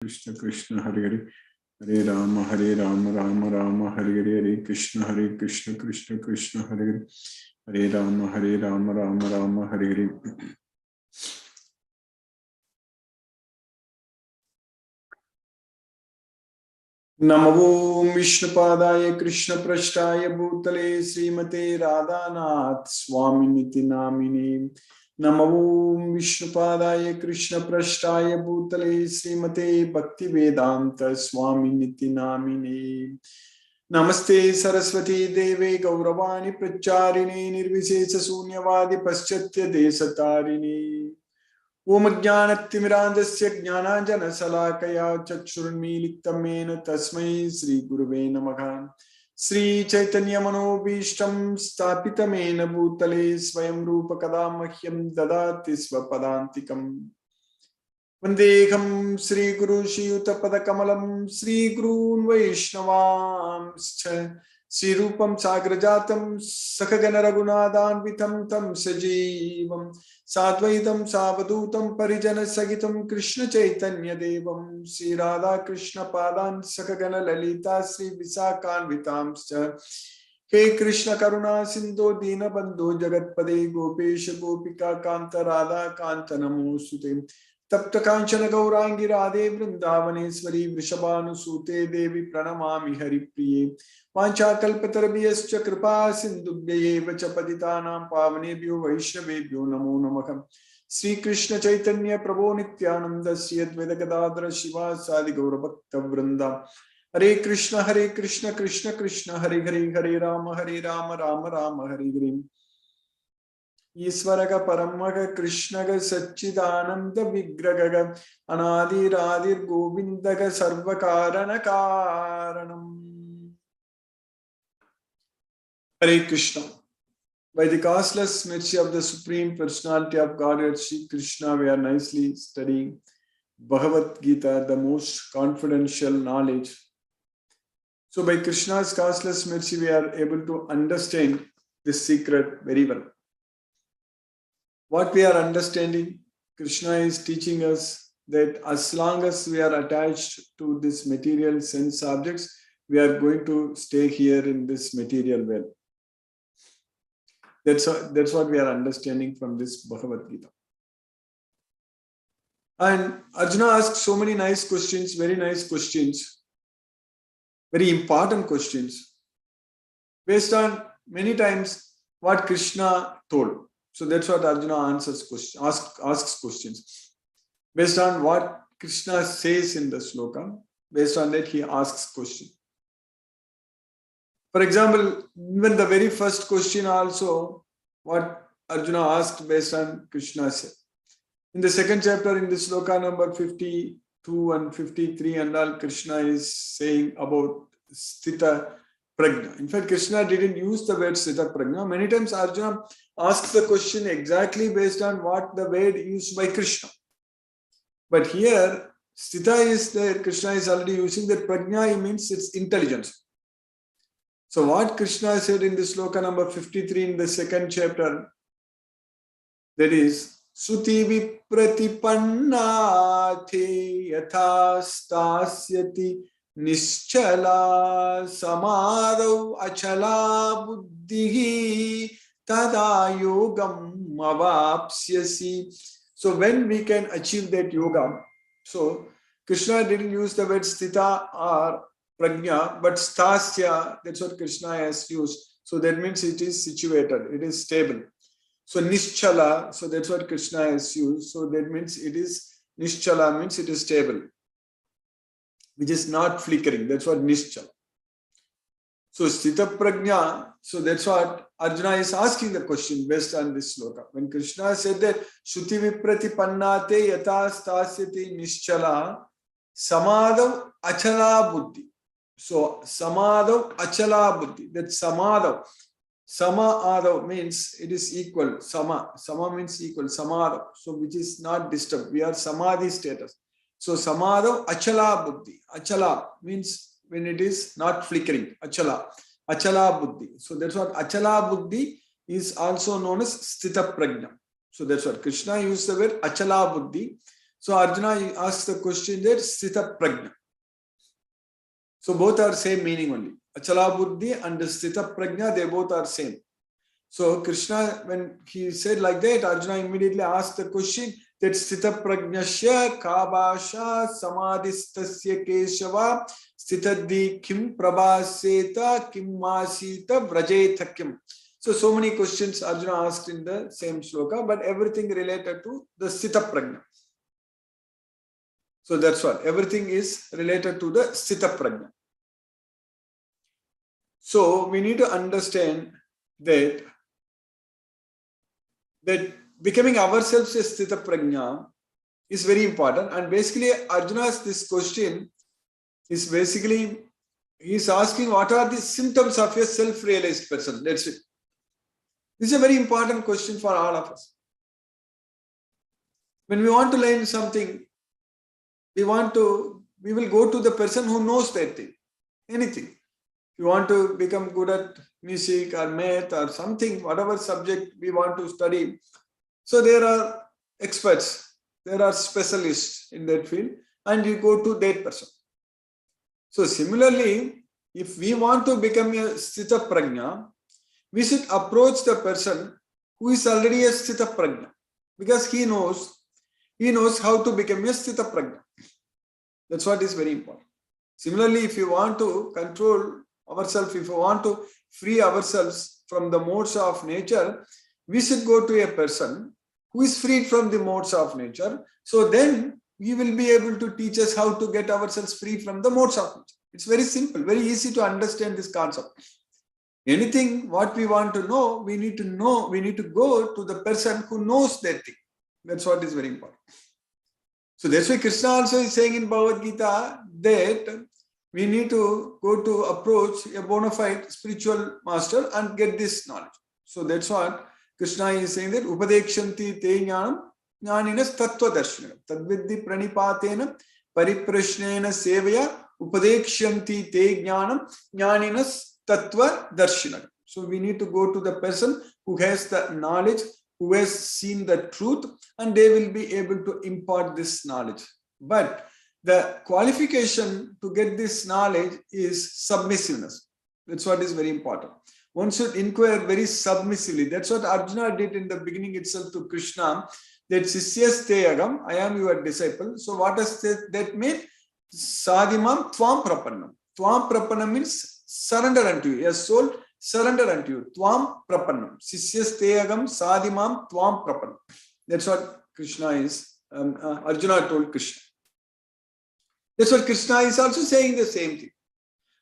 Krishna Krishna Hare Hare Hare Rama Rama Rama Hare Hare Hare Krishna Krishna Krishna Hare Hare Hare Rama Rama Rama Hare Hare. Namo Vishnupadaya Krishna Prashtaya Bhutale Srimate Radhanath Swaminiti Namini. Namo Vishnupadaya Krishna Prashtaya Bhutale Srimate Bhakti Vedanta Swaminiti Namini. Namaste Saraswati Deve Gauravani Pracharini Nirvisesa Sunyavadi Paschatya Desatarini. Om Jnanatimirandasya Jnananjana Salakaya Chakshurunmilitam Mena Tasmai Sri Gurave Namaha. Sri Chaitanya Manobhishtam Stapitamena Bhutale Swayam Rupa Kadamahyam Dadati Svapadantikam. Vandeham Sri Guru Shiyuta Padakamalam Sri Gurun Vaishnavamscha Sri Rupam Sagrajatam Sakagana Raghunathanvitam Tam Sajeevam Sadvaitam Savadutam Parijana Sagitam Krishna Chaitanya Devam Sri Radha Krishna Padan Sakagana Lalita Sri Visakanvitamscha. He Krishna Karuna Sindhu Dina Bandhu Jagatpade Gopesha Gopika Kanta Radha Kanta Namosute Tapta Kanchana Gaurangi Radhe Vrindavaneshwari Vrishabhanusute Devi Pranamami Haripriye Vancha Kalpatarabhyascha Kripa Sindhubhye Vacha Patitanam Pavanebhyo Vaishnavebhyo Namo Namaha. Sri Krishna Chaitanya Prabhu Nityananda Sri Advaita Gadadhara Shiva Sadi Gaura Bhakta Vrinda. Hare Krishna Krishna Krishna Hare Hare Hare Rama Rama Rama Hare Hare. Isvaraga Paramaga Krishnaga Satchidananda Vigraga Anadi Radhir Govindaga Sarvakarana Karanam. Hare Krishna. By the causeless mercy of the Supreme Personality of Godhead Sri Krishna, we are nicely studying Bhagavad Gita, the most confidential knowledge. So by Krishna's causeless mercy, we are able to understand this secret very well. What we are understanding, Krishna is teaching us that as long as we are attached to this material sense objects, we are going to stay here in this material world. That's what we are understanding from this Bhagavad Gita. And Arjuna asked so many nice questions, very nice questions, very important questions, based on many times what Krishna told. So that's what Arjuna answers questions, asks questions. Based on what Krishna says in the sloka, based on that he asks questions. For example, even the very first question also, what Arjuna asked based on Krishna said. In the second chapter, in the sloka number 52 and 53 and all, Krishna is saying about Sthita Prajna. In fact, Krishna didn't use the word Sthita Prajna. Many times Arjuna asks the question exactly based on what the word used by Krishna. But here, Sthita is there, Krishna is already using that Prajna, means it's intelligence. So what Krishna said in the sloka number 53 in the second chapter, that is, Suti vipratipanna the yatha stasyati nischala samadau achala buddhihi tada yogam avapsyasi. So when we can achieve that yoga, so Krishna didn't use the word sthita or prajna, but stasya, that's what Krishna has used. So that means it is situated, it is stable. So nischala, so that's what Krishna has used. So that means it is nischala, means it is stable, which is not flickering. That's what nischala. So sthita prajna, so that's what Arjuna is asking the question based on this sloka. When Krishna said that Shruti vipratipannate yata stasyati nischala samadav achala buddhi. So samadav achala buddhi. That samadav. Sama means it is equal. Sama means equal. Samadav. So which is not disturbed. We are samadhi status. So samadav achala buddhi. Achala means when it is not flickering. Achala buddhi. So that's what achala buddhi is also known as sthita prajna. So that's what Krishna used the word achala buddhi. So Arjuna asks the question that Sthita Prajna. So both are same meaning only. Achala Buddhi and Sthita Prajna, they both are same. So Krishna, when he said like that, Arjuna immediately asked the question that Sthita Prajnasya Kabasha Samadhistasya Keshava Sthitadhi Kim Prabhaseta Kim Masita Vrajeta Kim. So many questions Arjuna asked in the same shloka, but everything related to the Sthita Prajna. So that's what, everything is related to the Sthita Prajna. So we need to understand that becoming ourselves a Sthita Prajna is very important. And basically Arjuna's this question is basically, he's asking what are the symptoms of a self-realized person. That's it. This is a very important question for all of us. When we want to learn something, we will go to the person who knows that thing, anything. If you want to become good at music or math or something, whatever subject we want to study, so there are experts, there are specialists in that field, and you go to that person. So similarly, if we want to become a Sthita Prajna, we should approach the person who is already a Sthita Prajna, because he knows how to become a Sthita Prajna. That's what is very important. Similarly, if you want to control ourselves, if you want to free ourselves from the modes of nature, we should go to a person who is freed from the modes of nature. So then he will be able to teach us how to get ourselves free from the modes of nature. It's very simple, very easy to understand this concept. Anything what we want to know, we need to go to the person who knows that thing. That's what is very important. So that's why Krishna also is saying in Bhagavad Gita that we need to go to approach a bona fide spiritual master and get this knowledge. So that's what Krishna is saying, that Upadekshanti te jnanam jnaninas tattva darshanam tadvidhi pranipatena pariprashnena sevaya upadekshanti te jnanam jnaninas tattva darshanam. So we need to go to the person who has the knowledge, who has seen the truth, and they will be able to impart this knowledge. But the qualification to get this knowledge is submissiveness. That's what is very important. One should inquire very submissively. That's what Arjuna did in the beginning itself to Krishna, that Sisyaste agam, I am your disciple. So what does that mean? Sadimam tvam prapannam. Tvam prapannam means surrender unto you. A soul surrender unto you. Tvam prapannam. Sisyaste agam sadimam tvam prapannam. That's what Krishna is. Arjuna told Krishna. That's what Krishna is also saying the same thing.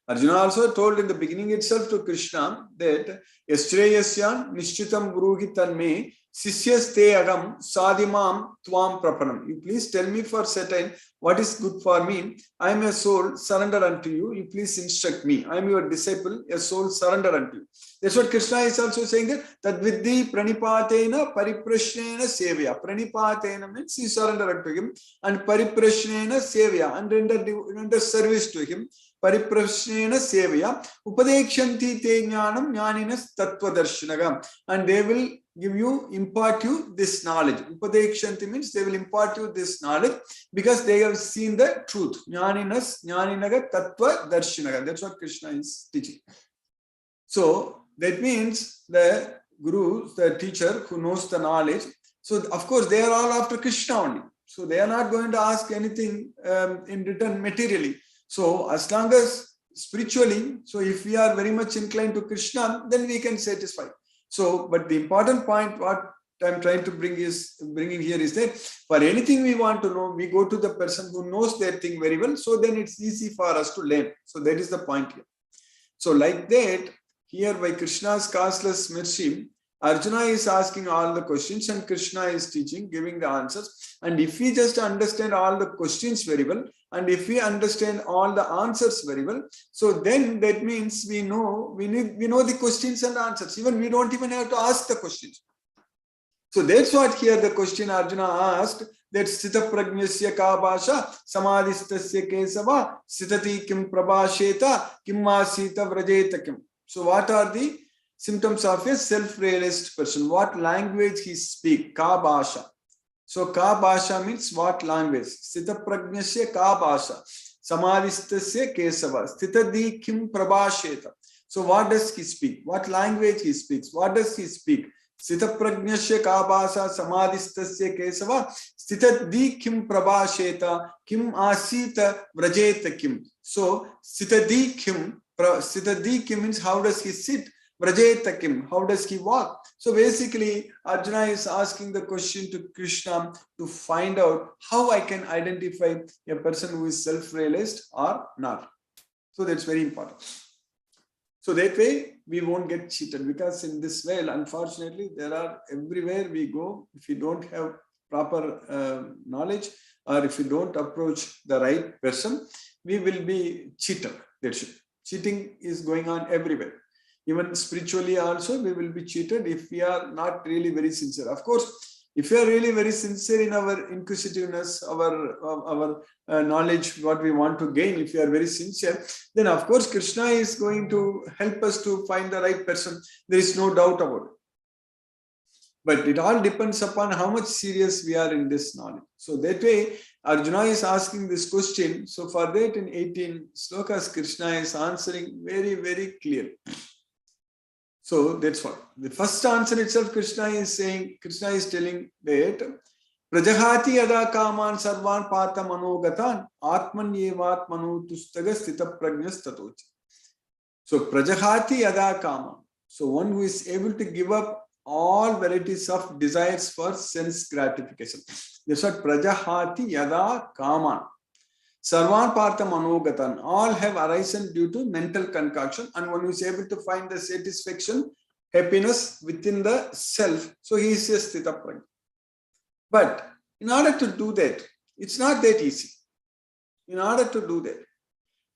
Arjuna also told in the beginning itself to Krishna that Yastreyasyan nishchitam guruhi tanme sisyaste agam sadimam tvam prapanam. You please tell me for certain what is good for me. I am a soul, surrender unto you. You please instruct me. I am your disciple, a soul, surrender unto you. That's what Krishna is also saying, that tadvidhi pranipatena pariprashnena sevya. Pranipatena means you surrender unto him, and pariprashnena sevya, and render service to him. Pariprashnena sevya upadekshanti te jnanam jnaninas tattva darshanaga, and they will impart you this knowledge. Upadekshanti means they will impart you this knowledge because they have seen the truth. Jnaninaga tattva darshanaga. That's what Krishna is teaching. So that means the guru, the teacher who knows the knowledge. So of course they are all after Krishna only. So they are not going to ask anything in return materially. So as long as spiritually, so if we are very much inclined to Krishna, then we can satisfy. So, but the important point what I'm trying to bring in here is that for anything we want to know, we go to the person who knows that thing very well. So then it's easy for us to learn. So that is the point here. So like that, here by Krishna's causeless mercy, Arjuna is asking all the questions and Krishna is teaching, giving the answers. And if we just understand all the questions very well, and if we understand all the answers very well, so then that means we know the questions and answers. Even we don't even have to ask the questions. So that's what here the question Arjuna asked, that Sthita Prajnasya ka bhasha samadhistasya kesava sthitati kim prabhasheta kim masita vrajeta kim. So what are the symptoms of a self-realized person? What language he speaks? Ka bhasha. So ka bhasha means what language? Sthita prajnasya ka bhasha. Samadhistasya kesava. Sthitadi kim prabhasheta. So what does he speak? What language he speaks? What does he speak? Sthita prajnasya ka bhasha samadhistasya kesava. Sthitadi kim prabhasheta. Kim asita vrajeta kim. So sthitadi kim means how does he sit? Vrajeta kim, how does he walk? So basically, Arjuna is asking the question to Krishna to find out how I can identify a person who is self-realized or not. So that's very important. So that way, we won't get cheated, because in this way, unfortunately, there are everywhere we go, if you don't have proper knowledge, or if you don't approach the right person, we will be cheated. That's it. Cheating is going on everywhere. Even spiritually also, we will be cheated if we are not really very sincere. Of course, if we are really very sincere in our inquisitiveness, our knowledge, what we want to gain, if we are very sincere, then of course Krishna is going to help us to find the right person. There is no doubt about it. But it all depends upon how much serious we are in this knowledge. So that way, Arjuna is asking this question. So for that, in 18 slokas, Krishna is answering very, very clear. So that's what. The first answer itself, Krishna is telling that Prajahati yada kaman sarvan pata manogatan atman yevat manu tustaga sthita prajnas tatocha. So Prajahati yada kaman. So one who is able to give up all varieties of desires for sense gratification. That's what Prajahati yada kaman. Sarvan partha manogatan, all have arisen due to mental concoction, and one is able to find the satisfaction, happiness within the self. So he is a sthita prajna. But in order to do that, it's not that easy. In order to do that,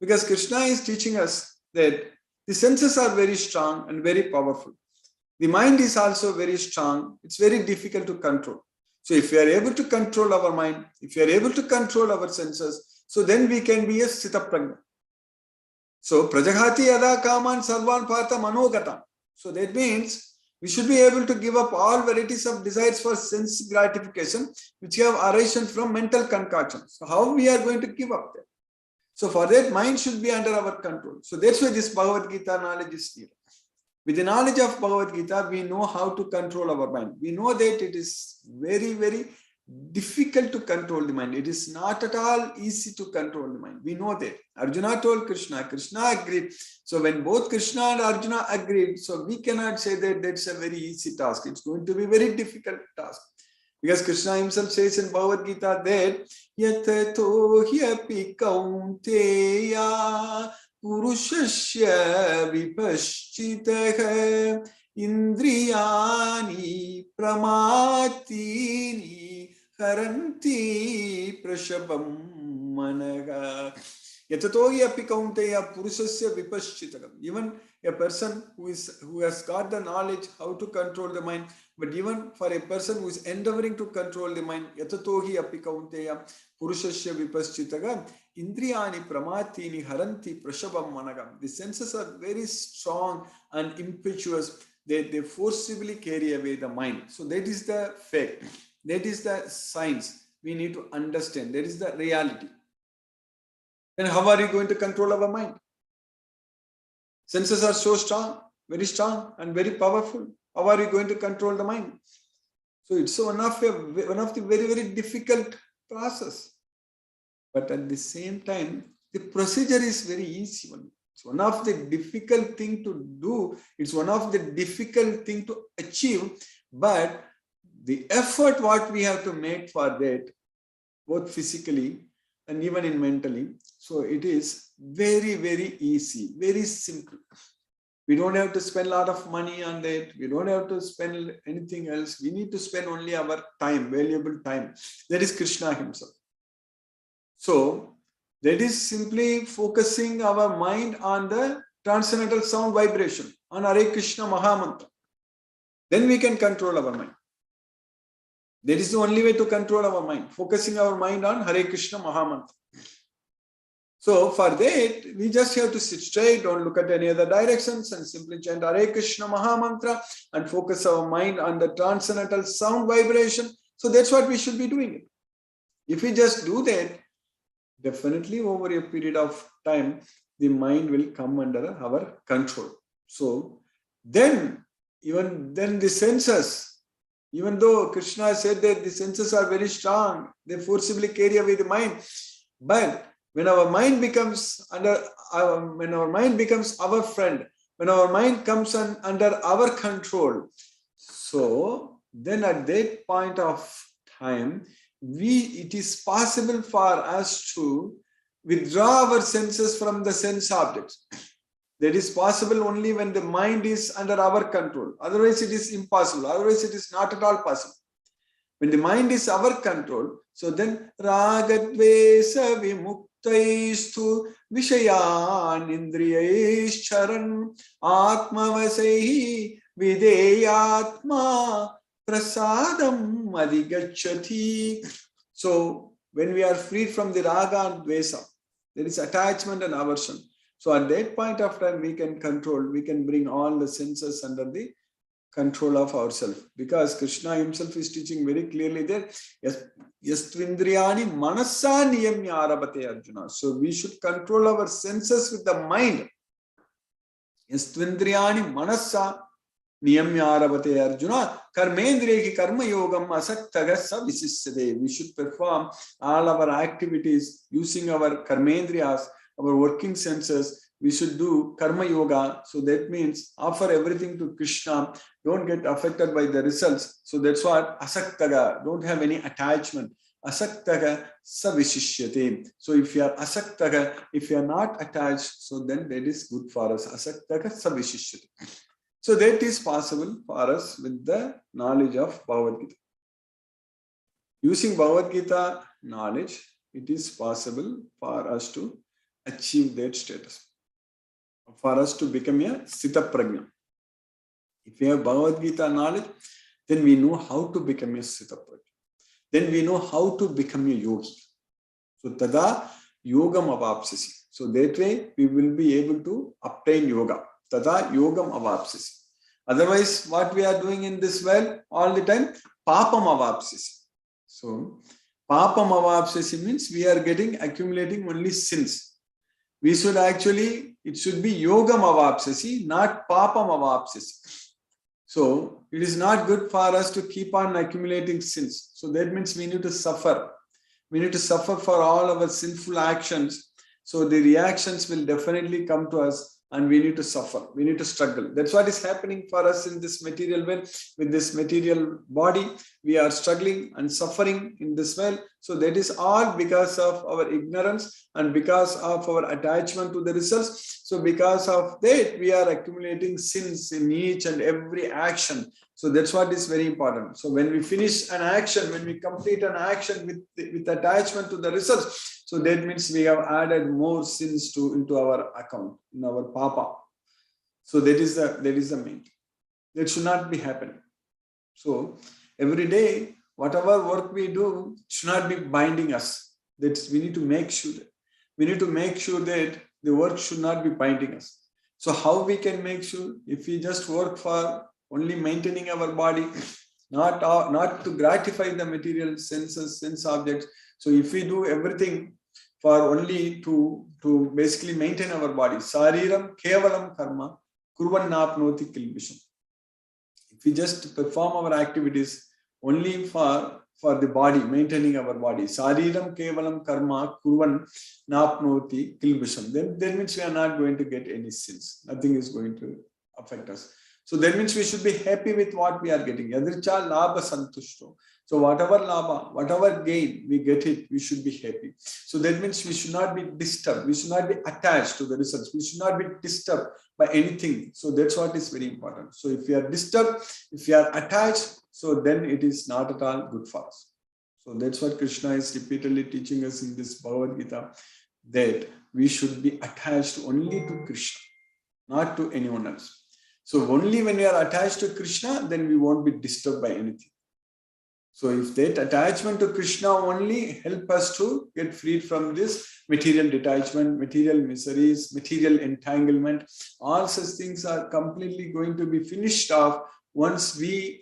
because Krishna is teaching us that the senses are very strong and very powerful. The mind is also very strong. It's very difficult to control. So if we are able to control our mind, if we are able to control our senses, so then we can be a sthita prajna. So prajahati yada kaman sarvan partha manogata. So that means we should be able to give up all varieties of desires for sense gratification which have arisen from mental concoction. So how we are going to give up that? So for that, mind should be under our control. So that's why this Bhagavad Gita knowledge is needed. With the knowledge of Bhagavad Gita, we know how to control our mind. We know that it is very, very difficult to control the mind. It is not at all easy to control the mind. We know that. Arjuna told Krishna, Krishna agreed. So when both Krishna and Arjuna agreed, so we cannot say that that's a very easy task. It's going to be a very difficult task. Because Krishna himself says in Bhagavad Gita that Yatato hyapi kaunteya purushasya vipaschitaha indriyani pramatini haranti prashabam managa. Yatatohi api kaunteya purushasya vipaschitaha. Even a person who has got the knowledge how to control the mind, but even for a person who is endeavoring to control the mind, yatatohi api kaunteya purushasya vipaschitaha indriyani pramatini haranti prashabam managam. The senses are very strong and impetuous. They forcibly carry away the mind. So that is the fact. That is the science. We need to understand. That is the reality. Then how are you going to control our mind? Senses are so strong and very powerful. How are you going to control the mind? So it's one of the very, very difficult process. But at the same time, the procedure is very easy one. It's one of the difficult thing to do. It's one of the difficult thing to achieve. But the effort what we have to make for that, both physically and even in mentally, so it is very, very easy, very simple. We don't have to spend a lot of money on that. We don't have to spend anything else. We need to spend only our time, valuable time. That is Krishna himself. So that is simply focusing our mind on the transcendental sound vibration, on Hare Krishna Mahamantra. Then we can control our mind. That is the only way to control our mind, focusing our mind on Hare Krishna Mahamantra. So for that, we just have to sit straight, don't look at any other directions, and simply chant Hare Krishna Mahamantra and focus our mind on the transcendental sound vibration. So that's what we should be doing. If we just do that, definitely over a period of time, the mind will come under our control. So then, even then the senses, even though Krishna said that the senses are very strong, they forcibly carry away the mind. But when our mind becomes when our mind becomes our friend, when our mind comes under our control, so then at that point of time, it is possible for us to withdraw our senses from the sense objects. That is possible only when the mind is under our control. Otherwise, it is impossible. Otherwise, it is not at all possible. When the mind is our control, so then ragadvesa vimuktaistu vishayan indriyaish charan atmavasaihi videyatma prasadam adhigacchati. So when we are freed from the raga and dvesa, there is attachment and aversion. So at that point of time, we can control, we can bring all the senses under the control of ourselves. Because Krishna himself is teaching very clearly there, Yastvindriyani manasa niyamya arabate Arjuna. So we should control our senses with the mind. Yastvindriyani manasa niyamya arabate Arjuna. Karmendriya ki karma yogam asaktaga sa visisyade. We should perform all our activities using our karmendriyas, our working senses. We should do karma yoga. So that means offer everything to Krishna. Don't get affected by the results. So that's what asaktaga. Don't have any attachment. Asaktaga savishishyate. So if you are asaktaga, if you are not attached, so then that is good for us. Asaktaga savishishyate. So that is possible for us with the knowledge of Bhagavad Gita. Using Bhagavad Gita knowledge, it is possible for us to achieve that status, for us to become a Sthita Prajna. If we have Bhagavad Gita knowledge, then we know how to become a Sthita Prajna. Then we know how to become a yogi. So tada yogam avapsasi. So that way we will be able to obtain yoga. Tada yogam avapsasi. Otherwise, what we are doing in this world all the time, papam avapsasi. So papam avapsasi means we are accumulating only sins. We should actually, it should be yogam avapsasi, not papam avapsasi. So it is not good for us to keep on accumulating sins. So that means we need to suffer. We need to suffer for all our sinful actions. So the reactions will definitely come to us and we need to suffer. We need to struggle. That's what is happening for us in this material world. With this material body, we are struggling and suffering in this world. So that is all because of our ignorance and because of our attachment to the results. So because of that, we are accumulating sins in each and every action. So that's what is very important. So when we finish an action, when we complete an action with attachment to the results, so that means we have added more sins into our account, in our papa. So that is the main. That should not be happening. So every day, whatever work we do should not be binding us. That we need to make sure that. We need to make sure that the work should not be binding us. So how we can make sure? If we just work for only maintaining our body, not to gratify the material senses, sense objects. So if we do everything for only to basically maintain our body, sariram kevalam karma kurvan napnoti kilbisham. If we just perform our activities only for the body, maintaining our body, sariram kevalam karma kurvan napnoti kilbisham, then means we are not going to get any sins. Nothing is going to affect us. So that means we should be happy with what we are getting. Yadricha labha santushto. So whatever labha, whatever gain we get it, we should be happy. So that means we should not be disturbed. We should not be attached to the results. We should not be disturbed by anything. So that's what is very important. So if we are disturbed, if we are attached, so then it is not at all good for us. So that's what Krishna is repeatedly teaching us in this Bhagavad Gita, that we should be attached only to Krishna, not to anyone else. So only when we are attached to Krishna, then we won't be disturbed by anything. So if that attachment to Krishna only help us to get freed from this material detachment, material miseries, material entanglement, all such things are completely going to be finished off once we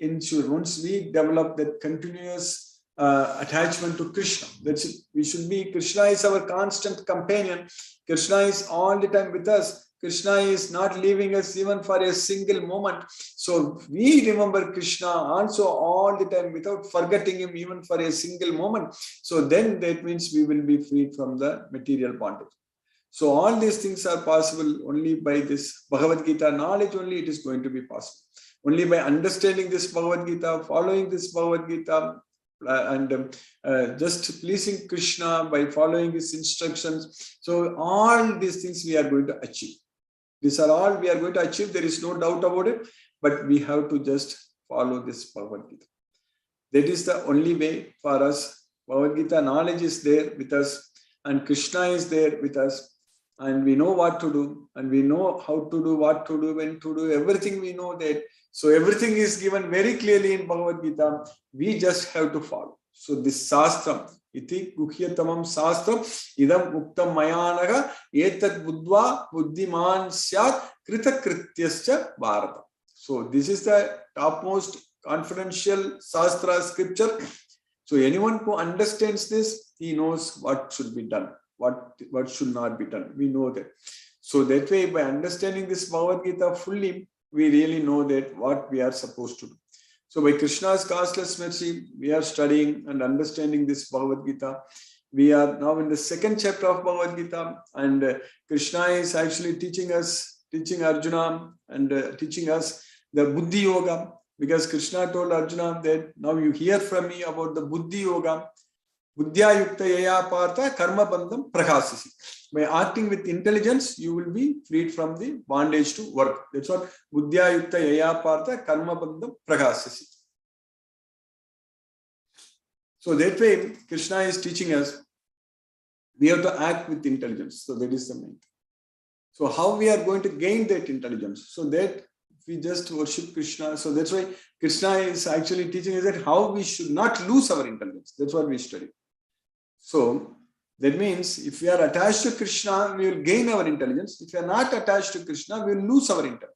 develop that continuous attachment to Krishna. That's it. We should be, Krishna is our constant companion. Krishna is all the time with us. Krishna is not leaving us even for a single moment. So we remember Krishna also all the time without forgetting him even for a single moment. So then that means we will be freed from the material bondage. So all these things are possible only by this Bhagavad Gita knowledge. Only it is going to be possible. Only by understanding this Bhagavad Gita, following this Bhagavad Gita, and just pleasing Krishna by following his instructions. So all these things we are going to achieve. These are all we are going to achieve. There is no doubt about it. But we have to just follow this Bhagavad Gita. That is the only way for us. Bhagavad Gita knowledge is there with us, and Krishna is there with us, and we know what to do, and we know how to do, what to do, when to do, everything we know that. So everything is given very clearly in Bhagavad Gita. We just have to follow. So this Sastra, iti guhyatamam Sastra, idam uktam mayanaga, etat buddhva buddhiman syat krita krityascha bharata. So this is the topmost confidential Sastra scripture. So anyone who understands this, he knows what should be done, what should not be done. We know that. So that way, by understanding this Bhagavad Gita fully, we really know that what we are supposed to do. So by Krishna's causeless mercy, we are studying and understanding this Bhagavad Gita. We are now in the second chapter of Bhagavad Gita, and Krishna is actually teaching Arjuna and teaching us the Buddhi Yoga, because Krishna told Arjuna that now you hear from me about the Buddhi Yoga. Buddhya yukta yaya partha karma bandham prakasasi. By acting with intelligence, you will be freed from the bondage to work. That's what Buddhya yukta yaya partha karma bandham prakasasi. So that way, Krishna is teaching us we have to act with intelligence. So that is the main thing. So how we are going to gain that intelligence? So that we just worship Krishna. So that's why Krishna is actually teaching us that how we should not lose our intelligence. That's what we study. So that means if we are attached to Krishna, we will gain our intelligence. If we are not attached to Krishna, we will lose our intelligence.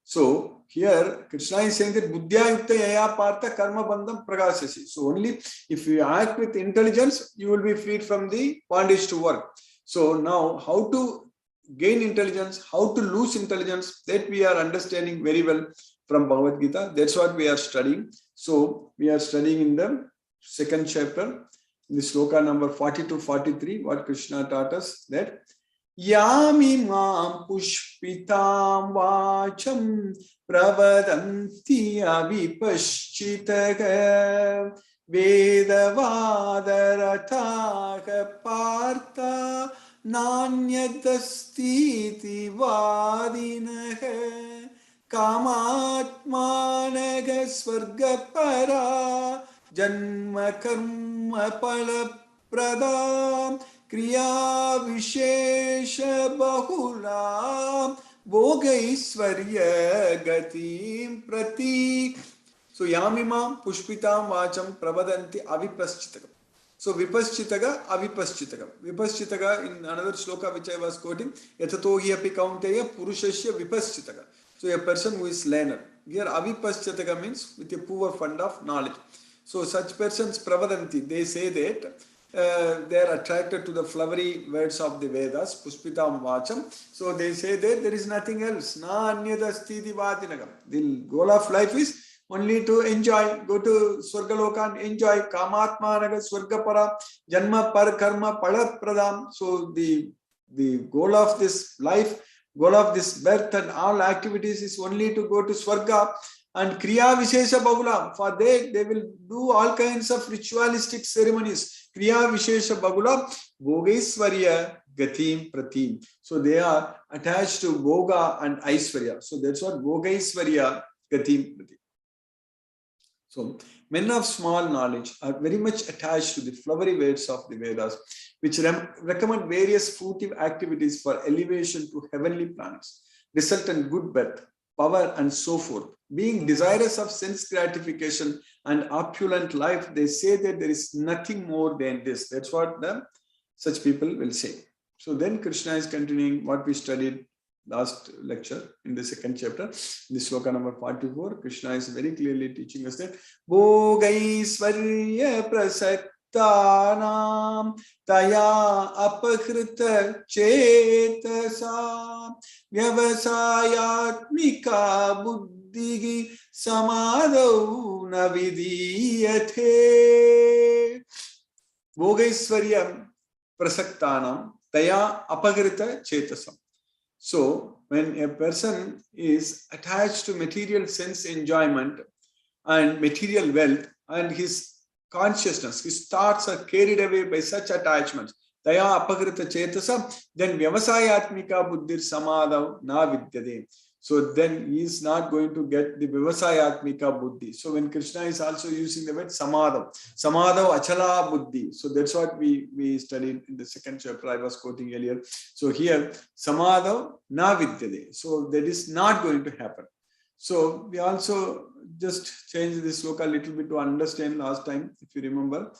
So here Krishna is saying that Buddhya yukta yaya partha karma bandham prakasasi. So only if you act with intelligence, you will be freed from the bondage to work. So now how to gain intelligence, how to lose intelligence, that we are understanding very well from Bhagavad Gita. That's what we are studying. So we are studying in the second chapter, in the sloka number 40-43, what Krishna taught us, that Yamimam pushpitam vacham pravadanti avipaschitaga vedavadarataka partha nanyadastiti vadinaha kamatmanaga swargapara janma karma palapradam kriya vishesha bahulam bhogaisvarya gatim prati. So yamimam pushpitam vacham pravadanti avipaschitagam. So vipaschitaga avipaschitaga. Vipaschitaga in another sloka which I was quoting, yatato hi api kaunteya purushasya vipaschitaga. So a person who is learner. Here avipaschitaga means with a poor fund of knowledge. So such persons pravadanti, they say that they are attracted to the flowery words of the Vedas, pushpitam vacham. So they say that there is nothing else. Na anyadasti vadinagam. The goal of life is only to enjoy, go to Swargaloka and enjoy. Kamatmanaga Swargapara Janma Par Karma Palat Pradam. So the goal of this life, goal of this birth and all activities is only to go to Swarga. And Kriya Vishesha Bagulam. For that, they will do all kinds of ritualistic ceremonies. Kriya Vishesha Bagulam, Bhogaisvarya Gatim Pratim. So they are attached to Bhoga and Aisvarya. So that's what Bhogaisvarya Gatim Pratim. So men of small knowledge are very much attached to the flowery words of the Vedas, which recommend various fruitive activities for elevation to heavenly planets, result in good birth, power, and so forth. Being desirous of sense gratification and opulent life, they say that there is nothing more than this. That's what such people will say. So then Krishna is continuing what we studied last lecture in the second chapter, in the sloka number 44, Krishna is very clearly teaching us that Bhogaisvarya prasaktanam taya apakrita chetasa vyavasayatmika buddhi samadau navidiyate. Bhogaisvarya prasaktanam taya apagrita chetasam. So when a person is attached to material sense enjoyment and material wealth, and his consciousness, his thoughts are carried away by such attachments, taya apagrita chetasam, then vyavasayatmika buddhir samadav na vidyade. So then he is not going to get the Vivasayatmika Buddhi. So when Krishna is also using the word Samadhav, Samadhav Achala Buddhi. So that's what we studied in the second chapter I was quoting earlier. So here, Samadhav Na Vidyade. So that is not going to happen. So we also just changed this sloka a little bit to understand last time, if you remember.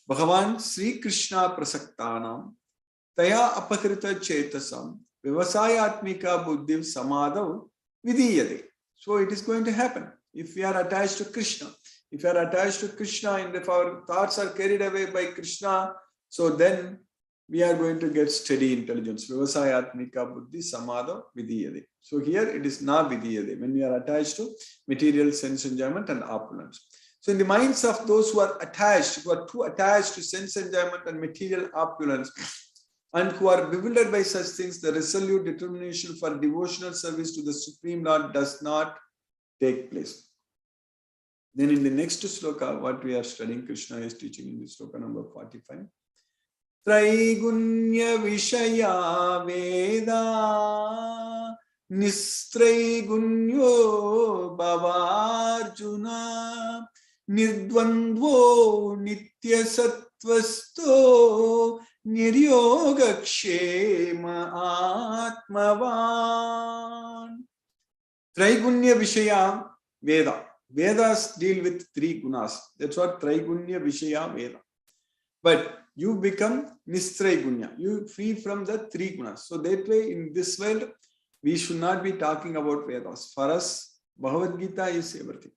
Bhagavan Sri Krishna Prasaktanam Taya Apakrita Chetasam Vivasayatmika Buddhi Samadhav Vidiyade. So it is going to happen if we are attached to Krishna. If we are attached to Krishna and if our thoughts are carried away by Krishna, so then we are going to get steady intelligence. Vivasayatmika Buddhi Samadhav Vidiyade. So here it is na Vidiyade when we are attached to material sense enjoyment and opulence. So in the minds of those who are attached, who are too attached to sense enjoyment and material opulence, and who are bewildered by such things, the resolute determination for devotional service to the Supreme Lord does not take place. Then in the next sloka, what we are studying, Krishna is teaching in the sloka number 45. Traigunya Vishaya Veda Nistraigunya Bhavarjuna Nirdvandvo Nitya Sattvasto Niryogakshema Atmavan. Traigunya Vishaya Veda. Vedas deal with three gunas. That's what Traigunya Vishaya Veda. But you become Nistraigunya. You free from the three gunas. So that way, in this world, we should not be talking about Vedas. For us, Bhagavad Gita is everything.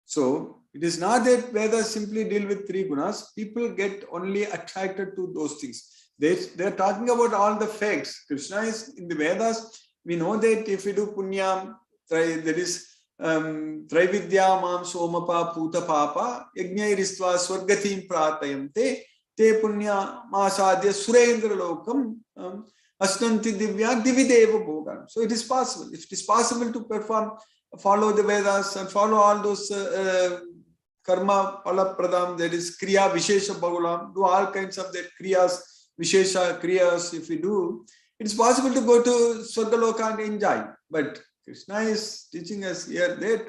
So it is not that Vedas simply deal with three gunas. People get only attracted to those things. They are talking about all the facts. Krishna is in the Vedas. We know that if we do punya, there is Traividya Mam Somapa Puta Papa Yajnairistva Swargatim Pratayamte Te Punya Masadya Surendra Lokam Asnanti Divya Divideva Bhogan. So it is possible. If it is possible to follow the Vedas and follow all those karma palapradam, that is kriya vishesha bahulam, do all kinds of that kriyas, vishesha kriyas. If we do, it is possible to go to Swargaloka and enjoy. But Krishna is teaching us here that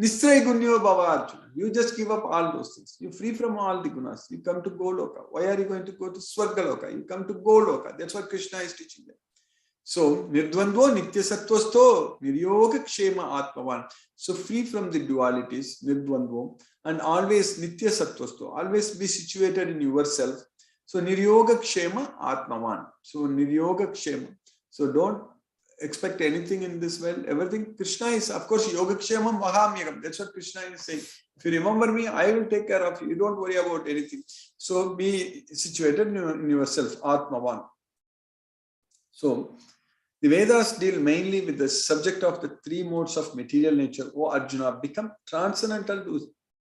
Nisray Gunyo Bhavarjuna. You just give up all those things. You free from all the gunas. You come to Goloka. Why are you going to go to Swargaloka? You come to Goloka. That's what Krishna is teaching them. So, Nirdvandvo Nitya Sattvasto Niryoga Kshema Atmavan. So, free from the dualities, Nirdvandvo, and always Nitya Sattvasto. Always be situated in yourself. So, Niryoga Kshema Atmavan. So, Niryoga Kshema. So, don't expect anything in this world. Everything Krishna is, of course, Yogakshemam Mahamyagam. That's what Krishna is saying. If you remember me, I will take care of you. You don't worry about anything. So be situated in yourself, Atmavan. So the Vedas deal mainly with the subject of the three modes of material nature. O Arjuna, become transcendental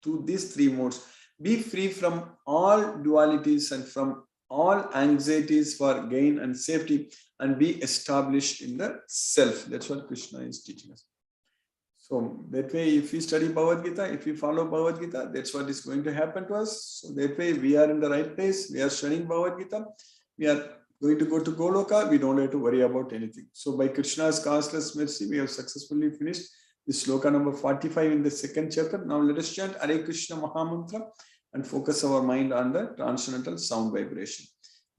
to these three modes. Be free from all dualities and from all anxieties for gain and safety, and be established in the self. That's what Krishna is teaching us. So that way, if we study Bhagavad Gita, if we follow Bhagavad Gita, that's what is going to happen to us. So that way, we are in the right place. We are studying Bhagavad Gita. We are going to go to Goloka. We don't have to worry about anything. So by Krishna's causeless mercy, we have successfully finished the sloka number 45 in the second chapter. Now let us chant Hare Krishna Mahamantra and focus our mind on the transcendental sound vibration.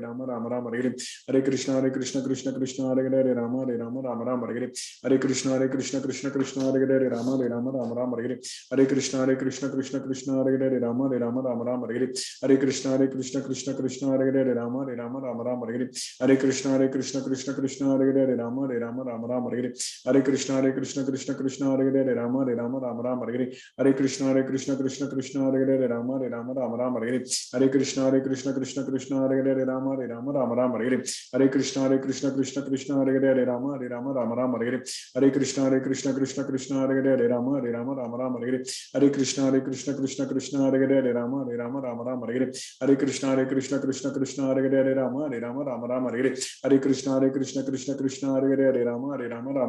Rama Rama Hare Hare. Hare Krishna Krishna Krishna Hare Hare Rama Rama Hare Hare. Hare Krishna Krishna Krishna Hare Hare Rama Rama Hare Hare. Hare Krishna Krishna Krishna Hare Hare Rama Rama Hare Hare. Hare Krishna Krishna Krishna Hare Hare Rama Rama Hare Hare. Hare Krishna Krishna Krishna Hare Hare Rama Rama Hare Hare. Hare Krishna Krishna Krishna Hare Hare Rama Rama Hare Hare. Hare Krishna Krishna Krishna Hare Hare Rama Rama Hare Hare. Hare Krishna Krishna Krishna Hare Hare Rama Rama Hare Hare. Hare Krishna Krishna Krishna Hare Hare Rama Rama Hare Hare. Hare Krishna Krishna Krishna Hare Hare Rama Rama Hare Hare. Hare Krishna Krishna Krishna Hare Hare Rama Rama Hare Hare. Hare Krishna Krishna Krishna Hare Hare Rama Rama Hare Hare. Hare Krishna Krishna Krishna Hare Hare Rama Rama Hare Hare. Hare Krishna Krishna Krishna Hare Hare Rama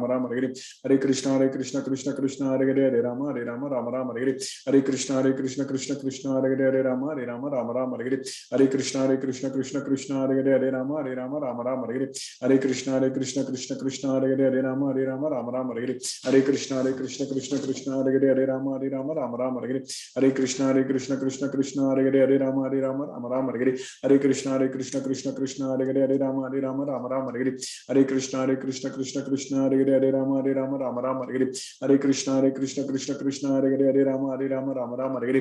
Rama Hare Hare. Hare Krishna Krishna Krishna Hare Hare Rama Rama Hare Hare. Hare Krishna Krishna Krishna Hare Hare Rama Rama Hare Hare. Hare Krishna Krishna Krishna Hare Hare Rama Rama Hare Hare. Hare Krishna Krishna Krishna Hare Hare Rama Rama Hare Hare. Hare Krishna Krishna Krishna Hare Hare Rama Rama Hare Hare. Hare Krishna Krishna Krishna Hare Hare Rama Rama Hare Hare. Hare Krishna Krishna Krishna Hare Hare Rama Rama Hare Hare. Hare Krishna Krishna Krishna Hare Hare Rama Rama Hare Hare. Hare Krishna Krishna Krishna Hare Hare Rama Rama Hare Hare. Hare Krishna Krishna Krishna Hare Hare Rama Rama Hare Hare.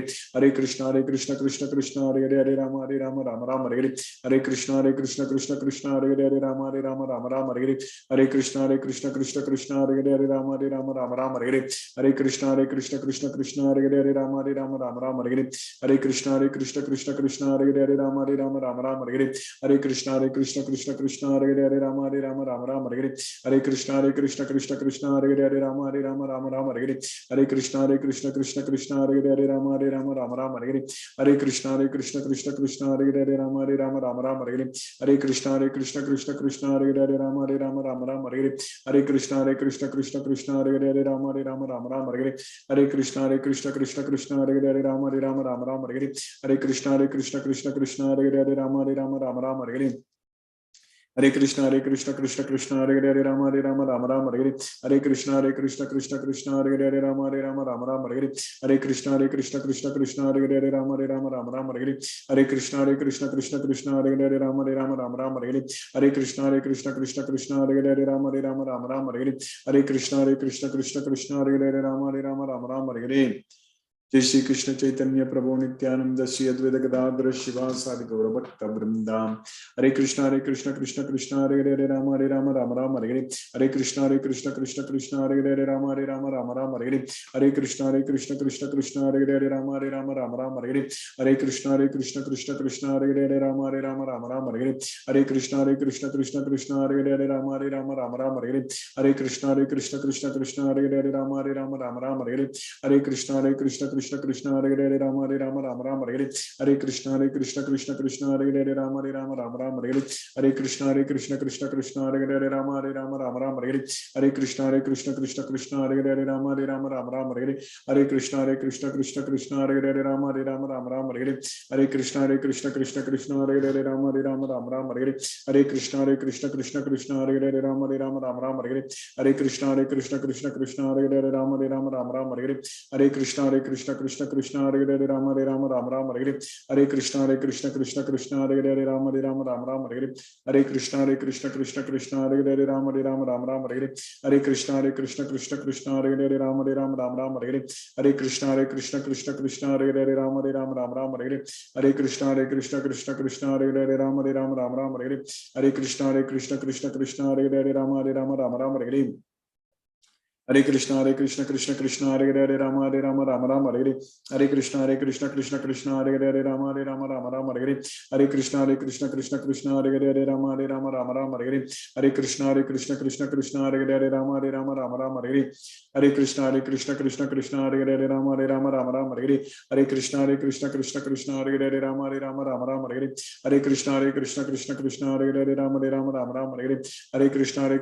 Hare Krishna Krishna Krishna Hare Hare Rama Rama Hare Hare. Hare Krishna Krishna Krishna Hare Hare Rama Rama Hare Hare. Hare Krishna Krishna Krishna Hare Hare Rama Rama Hare Hare. Hare Krishna Krishna Krishna Hare Hare Rama Rama Hare Hare. Hare Krishna Krishna Krishna Hare Hare Rama Rama Hare Hare. Hare Krishna Krishna Krishna Hare Hare Rama Rama Hare Hare. Hare Krishna Krishna Krishna Hare Hare Rama Rama Hare Hare. Hare Krishna Krishna Krishna Hare Hare Rama Rama Hare Hare. Hare Krishna Krishna Krishna Hare Hare Rama Rama Hare Hare. Hare Krishna Krishna Krishna Hare Hare Rama Rama Hare Hare. Hare Krishna Krishna Krishna Hare Hare Rama Rama Hare Hare. Hare Krishna Krishna Hare Hare Rama Rama Hare Hare. Hare Krishna Krishna Hare Hare Rama Rama Hare Hare. Hare Krishna Krishna Krishna Hare Hare Rama Rama Hare Hare. Hare Krishna Krishna Krishna Hare Hare Rama Rama Hare Hare. Hare Krishna Krishna Krishna Hare Hare Rama Rama Hare Hare. Hare Krishna Krishna Krishna Hare Hare Rama Rama Hare Hare. जय श्री कृष्ण चैतन्य प्रभु नित्यानंद श्री अद्वैत गदाधर शिवासादि गौर भक्त वृंदा. हरे कृष्ण कृष्ण कृष्ण हरे हरे राम राम हरे हरे. हरे कृष्ण कृष्ण हरे हरे राम राम हरे हरे. हरे कृष्ण कृष्ण हरे हरे राम राम हरे हरे. हरे कृष्ण कृष्ण हरे हरे राम राम हरे हरे. हरे कृष्ण कृष्ण हरे हरे राम राम हरे हरे. हरे कृष्ण कृष्ण हरे हरे राम राम हरे हरे. हरे कृष्ण कृष्ण हरे हरे राम राम हरे हरे. हरे कृष्ण कृष्ण हरे हरे राम राम हरे हरे. हरे कृष्ण कृष्ण हरे हरे राम राम हरे हरे. हरे कृष्ण कृष्ण हरे हरे राम राम हरे हरे. हरे कृष्ण कृष्ण हरे हरे राम राम हरे हरे. हरे कृष्ण कृष्ण हरे हरे राम राम हरे हरे. हरे कृष्ण कृष्ण हरे हरे राम राम हरे हरे. हरे कृष्ण कृष्ण हरे हरे राम राम हरे हरे. हरे कृष्ण कृष्ण हरे हरे राम राम हरे हरे. हरे कृष्ण कृष्ण हरे हरे राम राम हरे हरे. हरे कृष्ण कृष्ण हरे हरे राम राम हरे हरे. हरे कृष्ण कृष्ण हरे हरे राम राम हरे हरे. हरे कृष्ण कृष्ण हरे हरे राम राम हरे हरे. हरे कृष्ण कृष्ण हरे हरे राम राम हरे हरे. हरे कृष्ण कृष्ण हरे हरे राम राम हरे हरे. हरे कृष्ण कृष्ण हरे हरे राम राम हरे हरे. हरे कृष्ण कृष्ण हरे हरे राम राम हरे हरे. हरे कृष्ण कृष्ण हरे हरे राम राम हरे हरे. हरे कृष्ण कृष्ण हरे हरे राम राम हरे हरे. हरे कृष्ण कृष्ण हरे हरे राम राम हरे हरे. हरे कृष्ण कृष्ण हरे हरे राम राम हरे हरे. हरे कृष्ण कृष्ण हरे हरे राम राम हरे हरे. हरे Krishna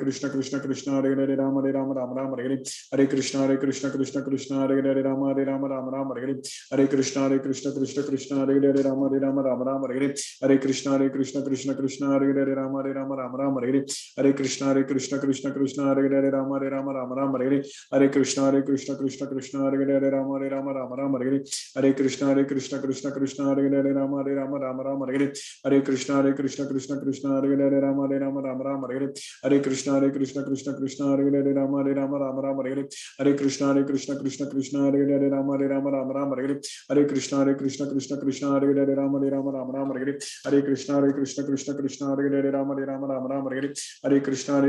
Krishna Hare Hare Ram Ram Hare Hare. Hare Hare Krishna Krishna Krishna Hare Hare Rama Rama Hare Hare Krishna Krishna Krishna Hare Hare Rama Rama Hare Hare Krishna Krishna Krishna Hare Hare Rama Rama Hare Hare Krishna Krishna Krishna Hare Hare Rama Rama Hare Hare Krishna Krishna Krishna Hare Hare Rama Rama Hare Hare Krishna Krishna Krishna Hare Hare Rama Rama Hare Hare Krishna Krishna Hare Hare Rama Rama Hare Hare Krishna Krishna Hare Hare Rama Rama Hare Hare Krishna Krishna Hare Hare Rama Rama Hare Hare Krishna Krishna Hare Hare Rama Rama Hare Hare Krishna Krishna Hare Hare Rama Rama Hare Hare Krishna Krishna Hare Hare Rama Rama Hare Hare Krishna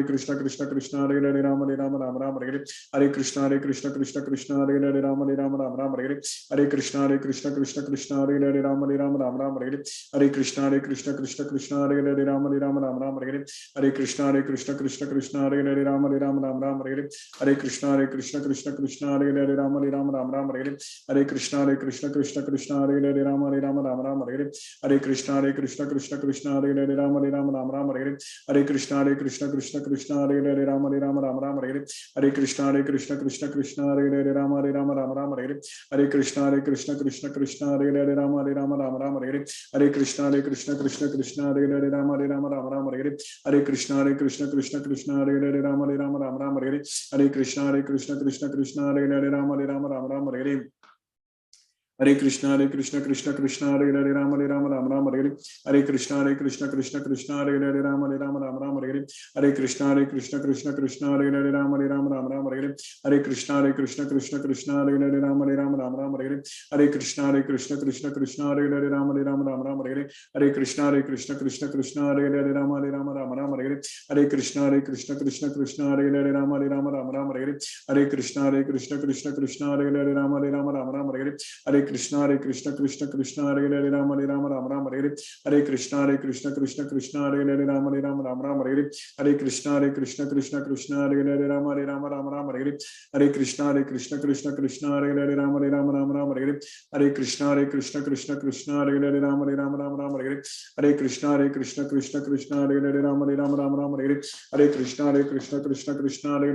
Krishna Hare Hare Rama Rama Hare Hare Krishna Krishna Hare Hare Rama Rama Hare Hare Krishna Krishna Hare Hare Rama Rama Hare Hare Krishna Krishna Hare Hare Rama Rama Hare Hare Krishna Krishna Hare Hare Rama Rama Hare Hare Krishna Krishna Hare Hare Rama Rama Hare Hare Krishna Krishna Hare Hare Rama Rama Hare Hare Krishna Krishna Hare Hare Rama Rama Hare Hare Krishna Krishna Hare Hare Rama Rama Hare Hare Krishna Krishna Hare Hare Rama Rama Hare Hare Krishna Krishna Hare Hare Rama Rama Hare Hare Krishna Krishna Hare Hare Rama Rama Hare Hare Krishna Krishna Hare Hare Rama Rama Hare Hare Hare Krishna Krishna Hare Hare Rama Rama Hare Hare Krishna Krishna Hare Hare Rama Rama Hare Hare Krishna Krishna Hare Hare Rama Rama Hare Hare Krishna Krishna Hare Hare Rama Rama Hare Hare Krishna Krishna Hare Hare Rama Rama Hare Hare Krishna Krishna Hare Hare Rama Rama Hare Hare Krishna Krishna Hare Hare Rama Rama Hare Hare Krishna Krishna Hare Hare Rama Rama Hare Hare Krishna Krishna Hare Hare Rama Rama Hare Hare Krishna Krishna Hare Hare Rama Rama Hare Hare Krishna Krishna Hare Hare Rama Rama Hare Hare Krishna Krishna Hare Hare Rama Rama Hare Hare Krishna Krishna Hare Hare Rama Rama Hare Hare Krishna Krishna Hare Hare Rama Rama Hare Hare Krishna Krishna Hare Hare Rama Rama Hare Hare Krishna Krishna Hare Hare Rama Rama Hare Hare Krishna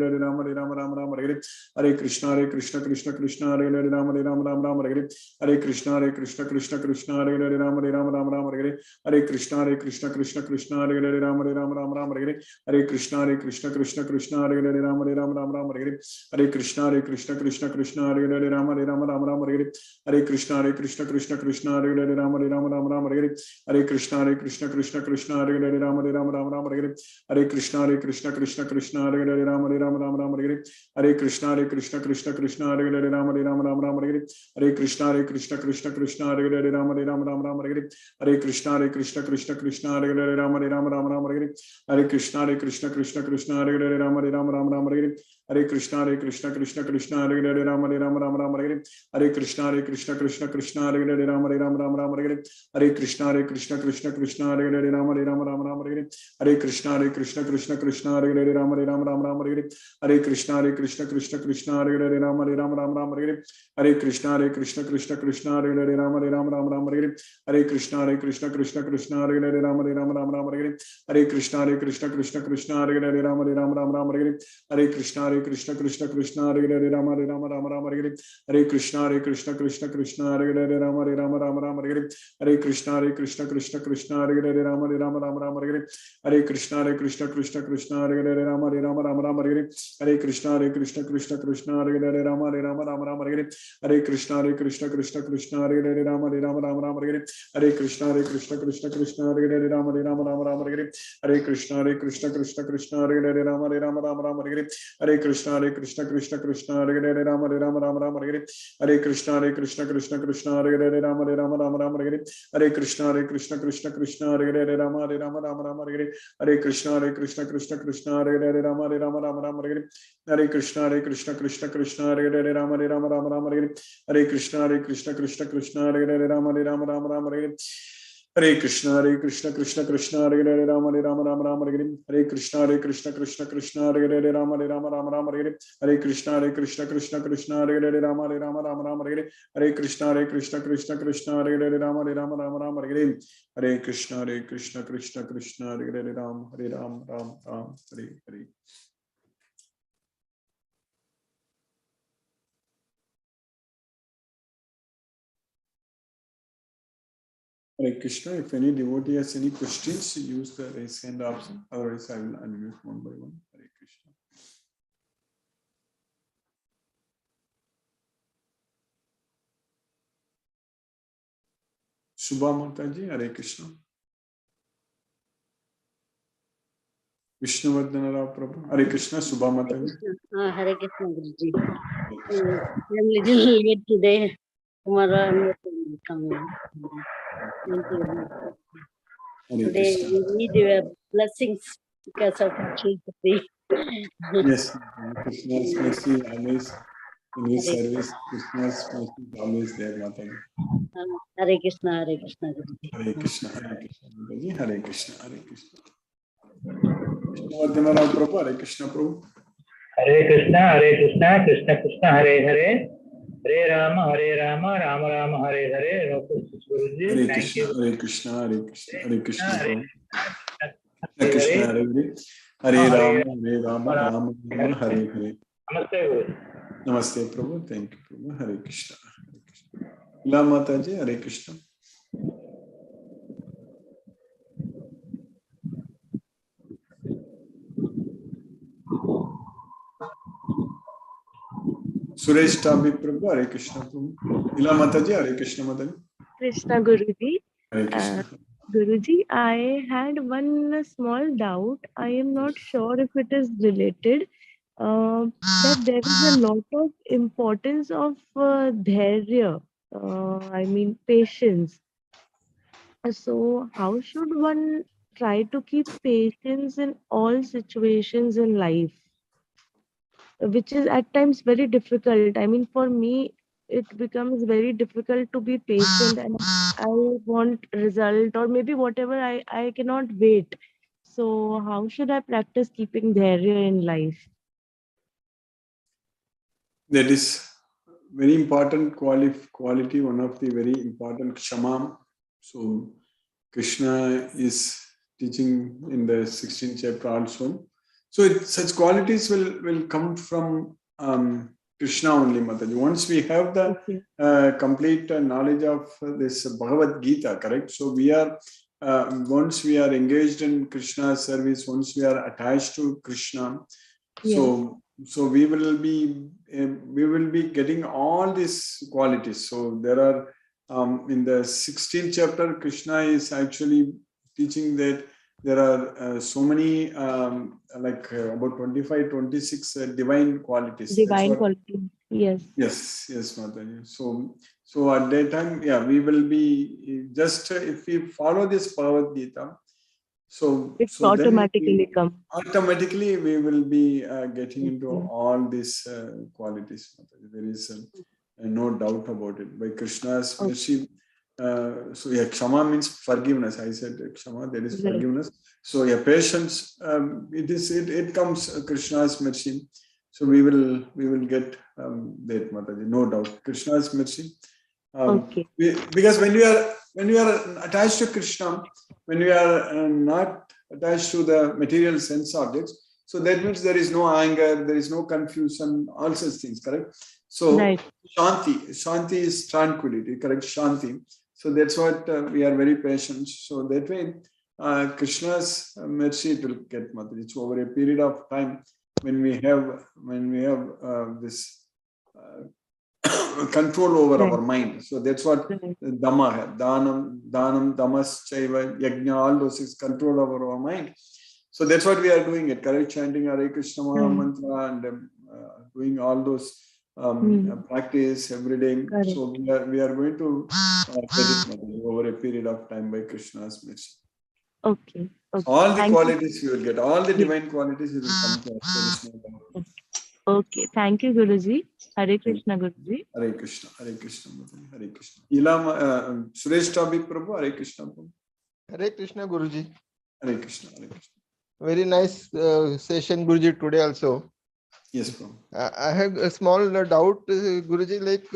Krishna Hare Hare Rama Rama Hare Hare Krishna Krishna Hare Hare Rama Rama Hare Hare Krishna Krishna Hare Hare Rama Rama Hare Hare Krishna Krishna Hare Hare Rama Rama Hare Hare Krishna Krishna Hare Hare Rama Rama Hare Hare Krishna Krishna Hare Hare Rama Rama Hare Hare Krishna Krishna Hare Hare Rama Rama Hare Hare Krishna Krishna Hare Hare Rama Rama Hare Hare Krishna Krishna Hare Hare Rama Rama Hare Hare Krishna Krishna Hare Hare Rama Rama Hare Hare Krishna Krishna Hare Hare Rama Rama Hare Hare Krishna Krishna Hare Hare Rama Rama Hare Hare Krishna Krishna Hare Hare Rama Rama Hare Hare Krishna Krishna Hare Hare Rama Rama Hare Hare Krishna Krishna Hare Hare Rama Rama Hare Hare Krishna Krishna Hare Hare Rama Rama Hare Hare Krishna Krishna Hare Hare Rama Rama Hare Hare Krishna Krishna Hare Hare Rama Rama Hare Hare Krishna Krishna Hare Hare Rama Rama Hare Hare Krishna Krishna Hare Hare Rama Rama Hare Hare Krishna Krishna Hare Hare Rama Rama Hare Hare Krishna Krishna Hare Hare Rama Rama Hare Hare Krishna Krishna Hare Hare Rama Rama Hare Hare Krishna Krishna Hare Hare Rama Rama Hare Hare Krishna Krishna Hare Hare Rama Rama Hare Hare Krishna Krishna Hare Hare Rama Rama Hare Hare Krishna Krishna Hare Hare Rama Rama Hare Hare Krishna Krishna Hare Hare Rama Rama Hare Hare Krishna Krishna Hare Hare Rama Rama Hare Hare Krishna Krishna Hare Hare Rama Rama Hare Hare Krishna Krishna Hare Hare Rama Rama Hare Hare Krishna Krishna Hare Hare Rama Rama Hare Hare Krishna Krishna Hare Hare Rama Rama Hare Hare Krishna Krishna Hare Hare Rama Rama Hare Hare Krishna Krishna Hare Hare Rama Rama Hare Hare Krishna Krishna Hare Hare Rama Rama Hare Hare Krishna Krishna Hare Hare Rama Rama Hare Hare Krishna Krishna Hare Hare Ram Ram Ram Hare Hare Hare Krishna. If any devotee has any questions, use the raise hand option. Otherwise, I will unmute one by one. Hare Krishna. Shubha Mataji, Hare Krishna. Vishnuvardhana Rao Prabhu, Hare Krishna. Shubha Mataji. Hare Krishna Guruji. I'm little late today. Tomorrow I'm coming. Thank you. Hare Today Krishna. we need your blessings because of Shri. Yes, Krishna's mercy always in his service. Krishna's mercy is always there, Mataji. Hare Krishna, Hare Krishna Guruji. Hare Krishna, Hare Krishna, Mataji. Hare Krishna, Hare Krishna. Vishnuvardhana Rao Prabhu, Hare Krishna Prabhu. Hare Krishna, Krishna Krishna, Hare Hare, Hare Rama, Rama Rama, Hare Hare. No questions, Guruji. Hare Thank Krishna, you. Hare Krishna, Hare Krishna, Hare Krishna Prabhu. Hare Krishna, Hare. Hare Hare. Hare Rama, Rama Rama, Hare Hare. Namaste, Guru. Namaste Prabhu, thank you Prabhu. Hare Krishna, Hare Krishna. Ila Mataji, Hare Krishna. Suresh Tabi Prabhu, Hare Krishna Prabhu. Ila Mataji, Hare Krishna Mataji. Krishna Guruji. Hare Krishna. Guruji, I had one small doubt. I am not sure if it is related. That there is a lot of importance of dharya, I mean patience. So, how should one try to keep patience in all situations in life, which is at times very difficult? I mean, for me, it becomes very difficult to be patient, and I want result, or maybe whatever, I cannot wait. So, how should I practice keeping dharya in life? That is very important quality, one of the very important Kshama. So Krishna is teaching in the 16th chapter also. So such qualities will come from Krishna only, Mataji. Once we have the complete knowledge of this Bhagavad Gita, correct? So we are once we are engaged in Krishna's service, once we are attached to Krishna, so we will be getting all these qualities. So there are in the 16th chapter, Krishna is actually teaching that there are so many about 25, 26 divine qualities. Divine quality, yes. Yes, Mataji. So at that time, we will be just if we follow this Bhagavad Gita. So automatically come. Automatically, we will be getting into all these qualities. There is no doubt about it. By Krishna's mercy, Kshama means forgiveness. I said Kshama, that is forgiveness. So patience. It comes Krishna's mercy. So we will get that, Mataji, no doubt. Krishna's mercy. Because when you are attached to Krishna, when you are not attached to the material sense objects, so that means there is no anger, there is no confusion, all such things, correct? So Shanti is tranquility, correct? Shanti. So that's what we are very patient. So that way, Krishna's mercy it will get, Mataji. It's over a period of time when we have this control over our mind. So that's what Dhamma hai. Dhanam, Dhamas, Chaiva, Yajna, all those is control over our mind. So that's what we are doing it, correct? Chanting Hare Krishna Maha Mantra and doing all those practice every day. Correct. So we are going to get it over a period of time by Krishna's mercy. Okay. So all the qualities you will get, all the divine qualities you will come to us. Okay, thank you, Guruji. Hare Krishna, Guruji. Hare Krishna, Hare Krishna, Hare Krishna. Ilam Suresh Tabi Prabhu, Hare Krishna Prabhu. Hare Krishna, Guruji. Hare Krishna, Hare Krishna. Very nice session, Guruji, today also. Yes, Prabhu. I have a small doubt, Guruji, like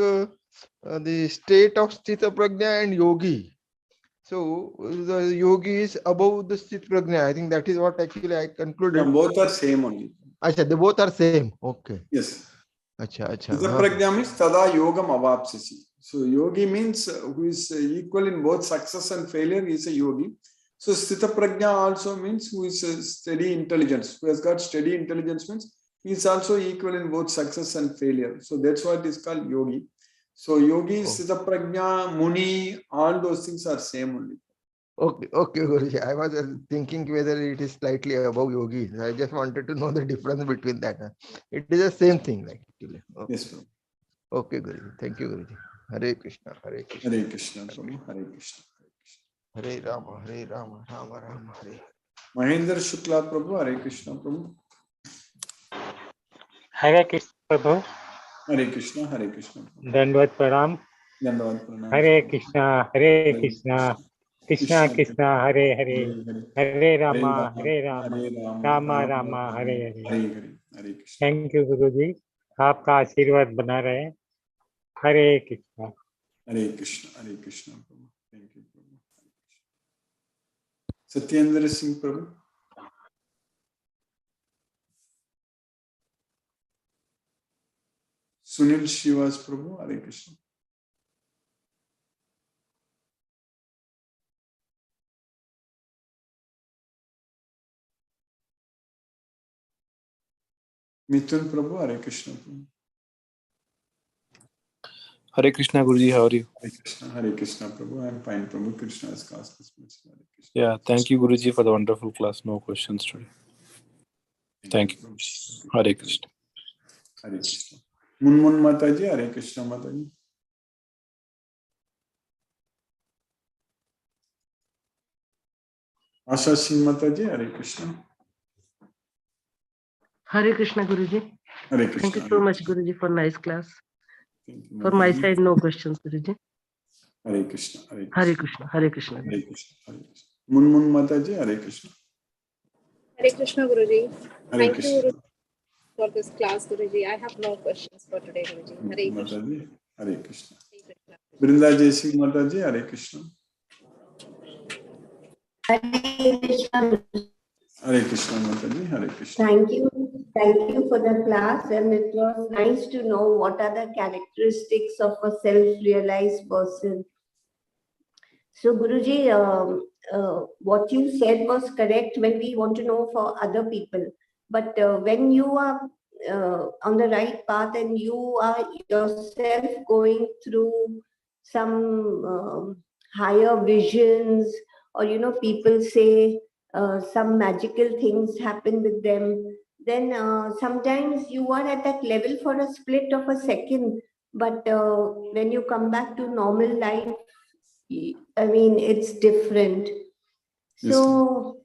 the state of Sthita Prajna and Yogi. So the Yogi is above the Sthita Prajna. I think that is what actually I concluded. No, both are same only. Achha, they both are same. Okay. Yes. Achha. Sthita Prajna means tada yogam avapsasi. So yogi means who is equal in both success and failure is a yogi. So Sthita Prajna also means who is steady intelligence, who has got steady intelligence means he is also equal in both success and failure. So that's what is called yogi. So yogi, Sthita Prajna, Muni, all those things are same only. Okay, Guruji. I was thinking whether it is slightly above yogi. I just wanted to know the difference between that. It is the same thing, like actually. Okay. Yes, Prabhu. Okay, Guruji. Thank you, Guruji. Hare Krishna, Hare Krishna. Hare Krishna, Prabhu. Hare Krishna. Hare Rama, Hare Rama, Rama Rama, Hare. Mahendra Shukla, Prabhu. Hare Krishna, Prabhu. Hare Krishna Prabhu. Hare Krishna, Hare Krishna. Dandavad Pranam. Dandavad Pranam. Hare Krishna, Hare Krishna, Krishna Krishna Krishna, Hare Hare, Hare Rama, Hare Rama, Rama, Rama Rama Rama, Hare Hare. Hare Hare. Hare Krishna. Thank you गुरु जी, आपका आशीर्वाद बना रहे. हरे Krishna. Hare Krishna, Hare Krishna, Prabhu. Thank you, Prabhu. Satyendra Singh, Prabhu. Sunil Shivas, Prabhu. Hare Krishna. Mithun, Prabhu. Hare Krishna, Prabhu. Hare Krishna Guruji, how are you? Hare Krishna, Prabhu. I am fine, Prabhu. Krishna has caused this much. Hare Krishna. Yeah, thank you Guruji for the wonderful class. No questions today. Thank you. Hare Krishna. Hare Krishna. Munmun Mataji, Hare Krishna, Mataji. Asha Singh Mataji, Hare Krishna. Hare Krishna Guruji. Hare Krishna. Thank you so much Guruji for nice class. Thank you, For my Mataji. side, no questions Guruji. Hare Krishna. Hare Krishna. Hare Krishna. Hare Krishna. Hare Krishna. Hare Krishna. Munmun Mataji, Hare Krishna. Hare Krishna Guruji. Hare Thank Krishna. you Guruji for this class Guruji. I have no questions for today Guruji. Hare Krishna. Mataji, Hare Krishna. Hare Krishna. Brinda Jai Singh Mataji, Hare Krishna. Hare Krishna. Hare Krishna Mataji, Hare Krishna. Thank you. Thank you for the class, and it was nice to know what are the characteristics of a self-realized person. So, Guruji, what you said was correct when we want to know for other people. But when you are on the right path and you are yourself going through some higher visions, or people say some magical things happen with them, then sometimes you are at that level for a split of a second, but when you come back to normal life, I mean, it's different. Yes, So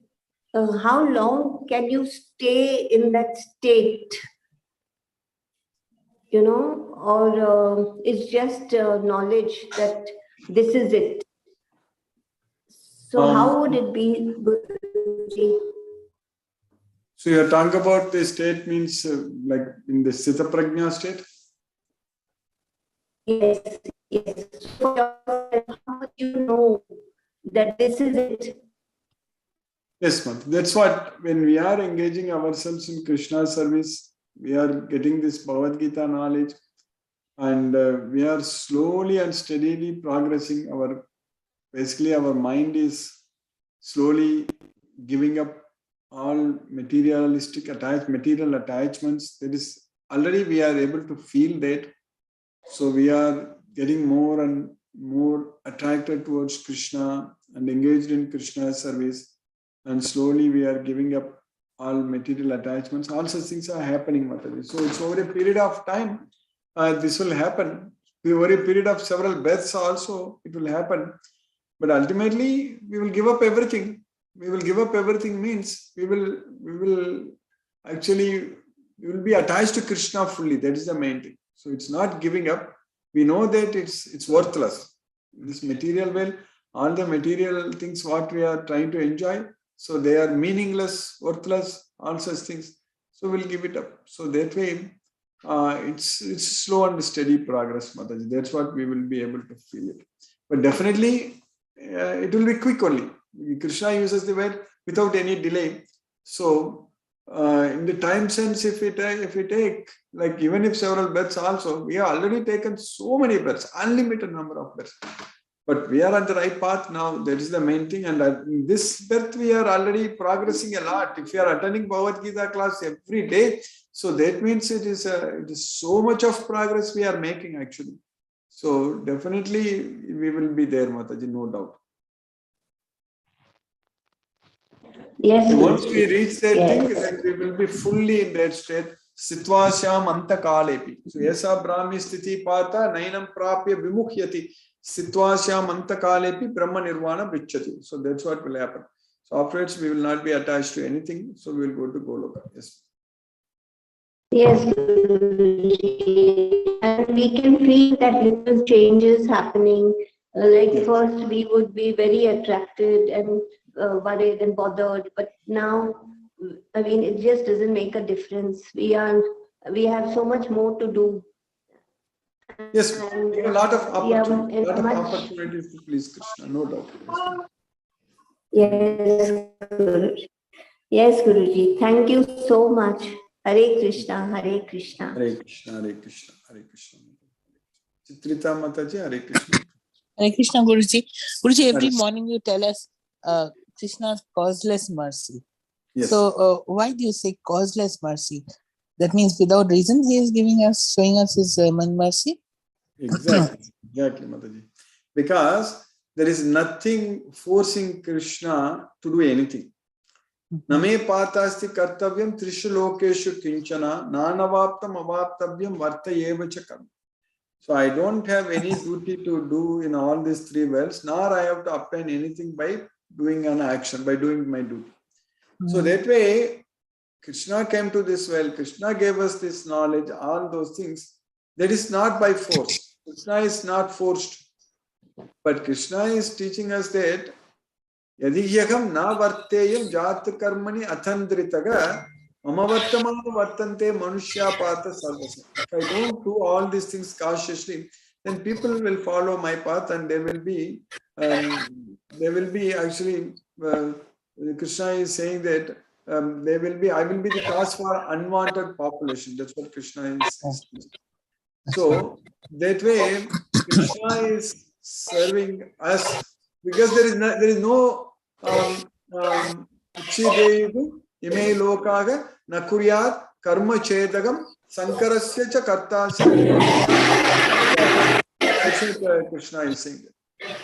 how long can you stay in that state, or it's just knowledge that this is it? So how would it be, Guruji? So you're talking about the state means like in the Sthita Prajna state? Yes, yes. So how would you know that this is it? Yes, Mata. That's what, when we are engaging ourselves in Krishna's service, we are getting this Bhagavad Gita knowledge, and we are slowly and steadily progressing. Basically, our mind is slowly giving up all material attachments. That is, already we are able to feel that. So we are getting more and more attracted towards Krishna and engaged in Krishna's service. And slowly we are giving up all material attachments. All such things are happening, Mataji. So it's over a period of time. This will happen. Over a period of several births also, it will happen. But ultimately, we will give up everything. We will give up everything means we will be attached to Krishna fully. That is the main thing. So it's not giving up. We know that it's worthless. This material world, all the material things what we are trying to enjoy, so they are meaningless, worthless, all such things. So we'll give it up. So that way, it's slow and steady progress, Mataji. That's what we will be able to feel it. But definitely, it will be quick only. Krishna uses the word without any delay. So in the time sense, if we take, like even if several births also, we have already taken so many births, unlimited number of births. But we are on the right path now. That is the main thing. And in this birth, we are already progressing a lot. If we are attending Bhagavad Gita class every day, so that means it is so much of progress we are making actually. So definitely we will be there, Mataji, no doubt. Yes. So once we reach that Yes. thing, then we will be fully in that state. Sitvasyam anta kalepi. So yasa brahmi sthiti pata nainam prapya vimukhyati. Sitvasyam anta kalepi brahma nirvana bhichyati. So that's what will happen. So afterwards we will not be attached to anything. So we will go to Goloka. Yes. Yes, Guruji. And we can feel that little changes happening. Like Yes. first we would be very attracted and worried and bothered, but now, I mean, it just doesn't make a difference. We have so much more to do. Yes, And a lot of we are opportunities, in lot a of much. opportunities to please Krishna, no doubt. Yes, Guruji. Yes, Guruji. Thank you so much. Hare Krishna, Hare Krishna. Hare Krishna, Hare Krishna, Hare Krishna. Chitrita Mataji, Hare Krishna. Hare Krishna, Guruji. Guruji, every Hare- morning you tell us Krishna's causeless mercy. Yes. So why do you say causeless mercy? That means without reason he is showing us his mercy? Exactly, Mataji. Because there is nothing forcing Krishna to do anything. Name patasti kartavyam trishu lokeshu kinchana nanavaptam avaptavyam varta yevacha karma. So I don't have any duty to do in all these three worlds, nor I have to obtain anything by doing an action, by doing my duty. So that way, Krishna came to this world, Krishna gave us this knowledge, all those things. That is not by force. Krishna is not forced. But Krishna is teaching us that Yadihyagam na varteyam jat karmani athandritaga mamavartamana vartante manushya pata sarvasa. If I don't do all these things cautiously, then people will follow my path and they will be actually, Krishna is saying that I will be the cause for unwanted population. That's what Krishna is teaching. So that way, Krishna is serving us because there is no Uchidevu ime lokaga nakuryat karma chedagam sankarasya cha kartasya. That's what Krishna is saying.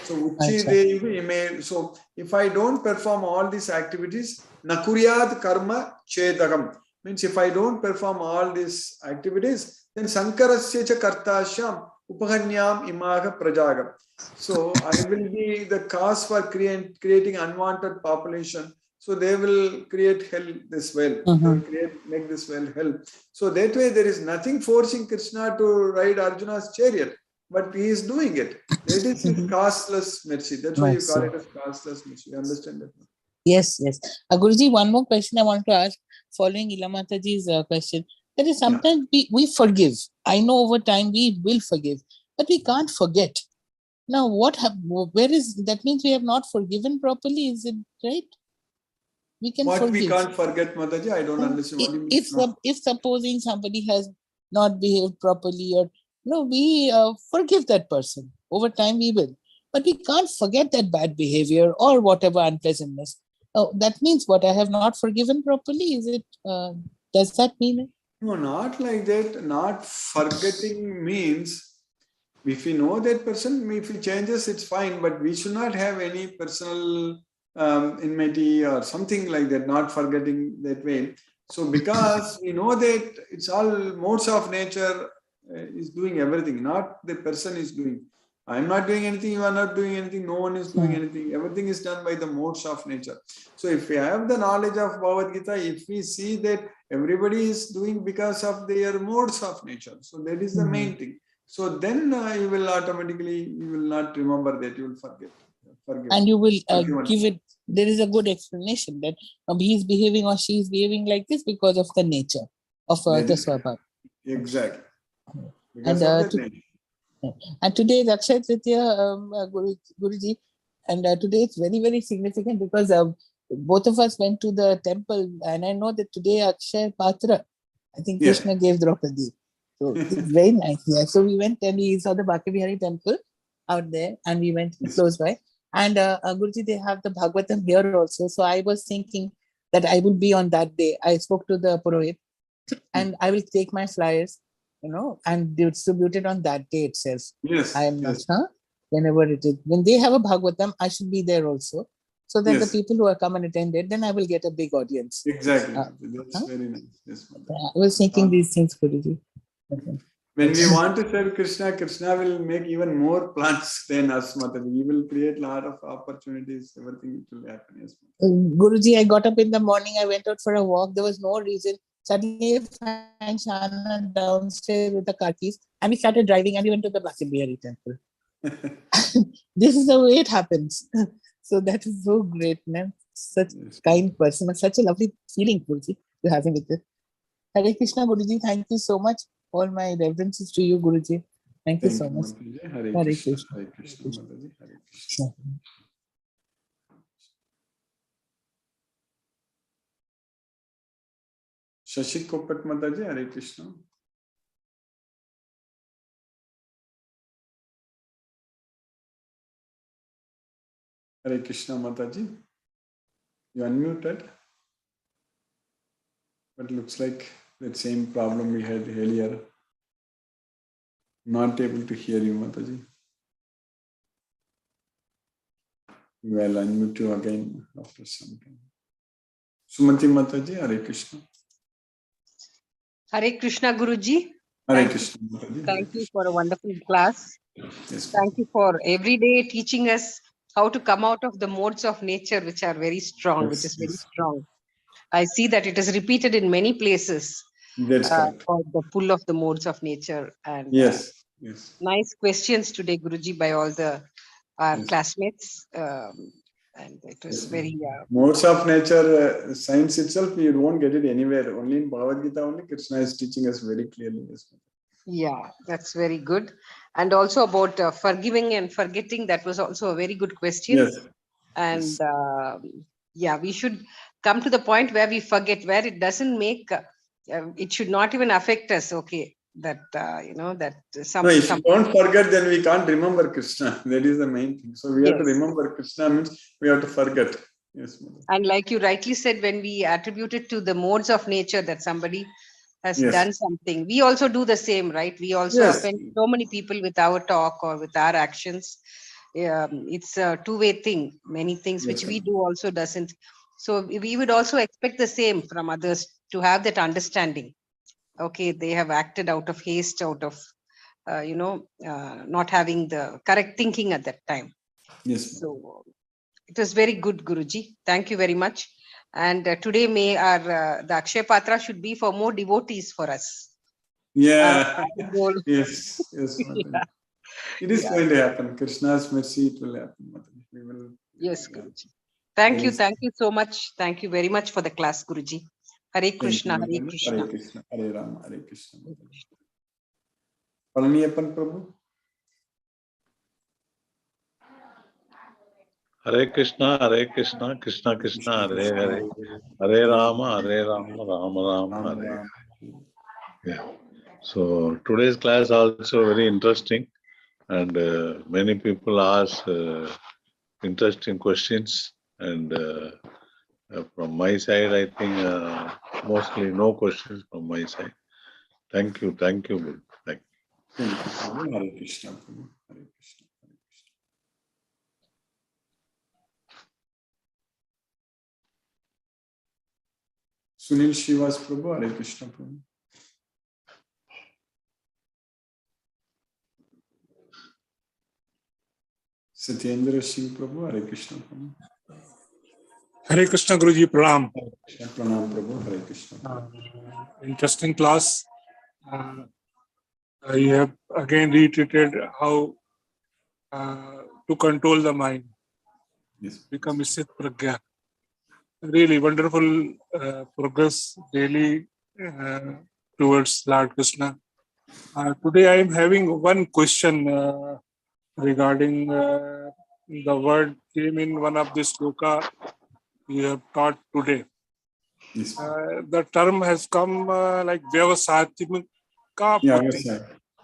So Uchidevu ime. So if I don't perform all these activities, nakuryat karma chedagam means if I don't perform all these activities, then sankarasya cha kartasya upahanyam imaga prajagam. So I will be the cause for creating unwanted population. So they will create hell this well. They will make this well hell. So that way there is nothing forcing Krishna to ride Arjuna's chariot, but he is doing it. That is his causeless mercy. That's why you call it as causeless mercy. You understand that? Yes. Guruji, one more question I want to ask following Ilamataji's question. That is sometimes we forgive. I know over time we will forgive, but we can't forget. Now, where is that means we have not forgiven properly? Is it right? We can what forgive. We can't forget, Mataji? I don't understand what you mean. If supposing somebody has not behaved properly, or we forgive that person. Over time we will, but we can't forget that bad behavior or whatever unpleasantness. That means what? I have not forgiven properly. Is it? Does that mean it? No, not like that. Not forgetting means if we know that person, if he changes, it's fine. But we should not have any personal enmity or something like that. Not forgetting that way. So because we know that it's all modes of nature is doing everything. Not the person is doing. I'm not doing anything, you are not doing anything, no one is doing anything. Everything is done by the modes of nature. So if we have the knowledge of Bhagavad Gita, if we see that everybody is doing because of their modes of nature, so that is the main thing. So then you will not remember that, you will forget. And you will give it, there is a good explanation that he is behaving or she is behaving like this because of the nature of the Swabha. Exactly. Because of the nature. And today is Akshaya Tritiya, Guruji, and today it's very, very significant because both of us went to the temple, and I know that today Akshay Patra, I think Yeah. Krishna gave Draupadi. So it's very nice. Yeah. So we went and we saw the Bhakti temple out there, and we went close by. And Guruji, they have the Bhagavatam here also. So I was thinking that I will be on that day. I spoke to the Purohit, and I will take my flyers, and distribute it on that day itself. Yes. I am not, Yes. whenever it is. When they have a Bhagavatam, I should be there also. So that the Yes. people who are come and attend it, then I will get a big audience. Exactly. That's very nice. Yes, I was thinking these things, Guruji. Okay. When we want to serve Krishna, Krishna will make even more plans than us, Mataji. He will create a lot of opportunities. Everything will happen. Yes, Guruji, I got up in the morning. I went out for a walk. There was no reason. Suddenly, I find Shana downstairs with the car keys, and we started driving, and we went to the Bhakti temple. This is the way it happens. So that is so great, man. Such kind person, such a lovely feeling, Guruji, to have him with us. Hare Krishna, Guruji. Thank you so much. All my reverences to you, Guruji. Thank you so much. Mataji. Hare Hare Krishna. Krishna. Hare Krishna, Mataji. Hare Krishna. Shashi Kopat Mataji. Hare Krishna. Hare Krishna, Mataji. You unmuted. But looks like that same problem we had earlier. Not able to hear you, Mataji. Well, unmute you again after some time. Sumati Mataji, Hare Krishna. Hare Krishna, Guruji. Hare Krishna, Mataji. Thank you for a wonderful class. Yes, Thank you for every day teaching us how to come out of the modes of nature, which are very strong, which is very strong. I see that it is repeated in many places. That's correct. For the pull of the modes of nature. And yes. Nice questions today, Guruji, by all our classmates. And it was very... Modes of nature, science itself, you won't get it anywhere. Only in Bhagavad Gita, only Krishna is teaching us very clearly. Yeah, that's very good. And also about forgiving and forgetting, that was also a very good question. Yes. And yeah, we should come to the point where we forget, where it doesn't make, it should not even affect us. Okay, that, that some... No, if you don't forget, then we can't remember Krishna. That is the main thing. So we have to remember Krishna means we have to forget. Yes. And like you rightly said, when we attribute it to the modes of nature that somebody has done something, we also do the same, right? We also offend so many people with our talk or with our actions. It's a two-way thing. Many things which we do also doesn't. So we would also expect the same from others, to have that understanding. Okay, they have acted out of haste, out of, not having the correct thinking at that time. Yes. So it was very good, Guruji. Thank you very much. And today may the Akshay Patra should be for more devotees for us. Yeah. Yes. Yeah. It is going to happen. Krishna's mercy, it will happen. We will. Yes, Guruji. Thank you. Thank you so much. Thank you very much for the class, Guruji. Hare Krishna, Hare Krishna. Hare Krishna, Hare Rama, Hare Krishna. Palaniappan Prabhu. Hare Krishna, Krishna Krishna, Hare Hare, Hare Rama, Rama Rama, Hare. Yeah. So today's class also very interesting, and many people ask interesting questions. And from my side, I think mostly no questions from my side. Thank you, thank you. Thank you. Hare Krishna, Prabhu. Hare Krishna. Sunil Srivas Prabhu, Hare Krishna Prabhu. Satyendra Singh Prabhu, Hare Krishna Prabhu. Hare Krishna Guruji, Pranam. Pranam Prabhu, Hare Krishna. Interesting class. You have again reiterated how to control the mind. Yes. Become Sit Pragya. Really wonderful progress daily towards Lord Krishna. Today I am having one question regarding the word came in one of the sloka you have taught today. Yes. The term has come like Vyavasatmika Yeah, Buddhi.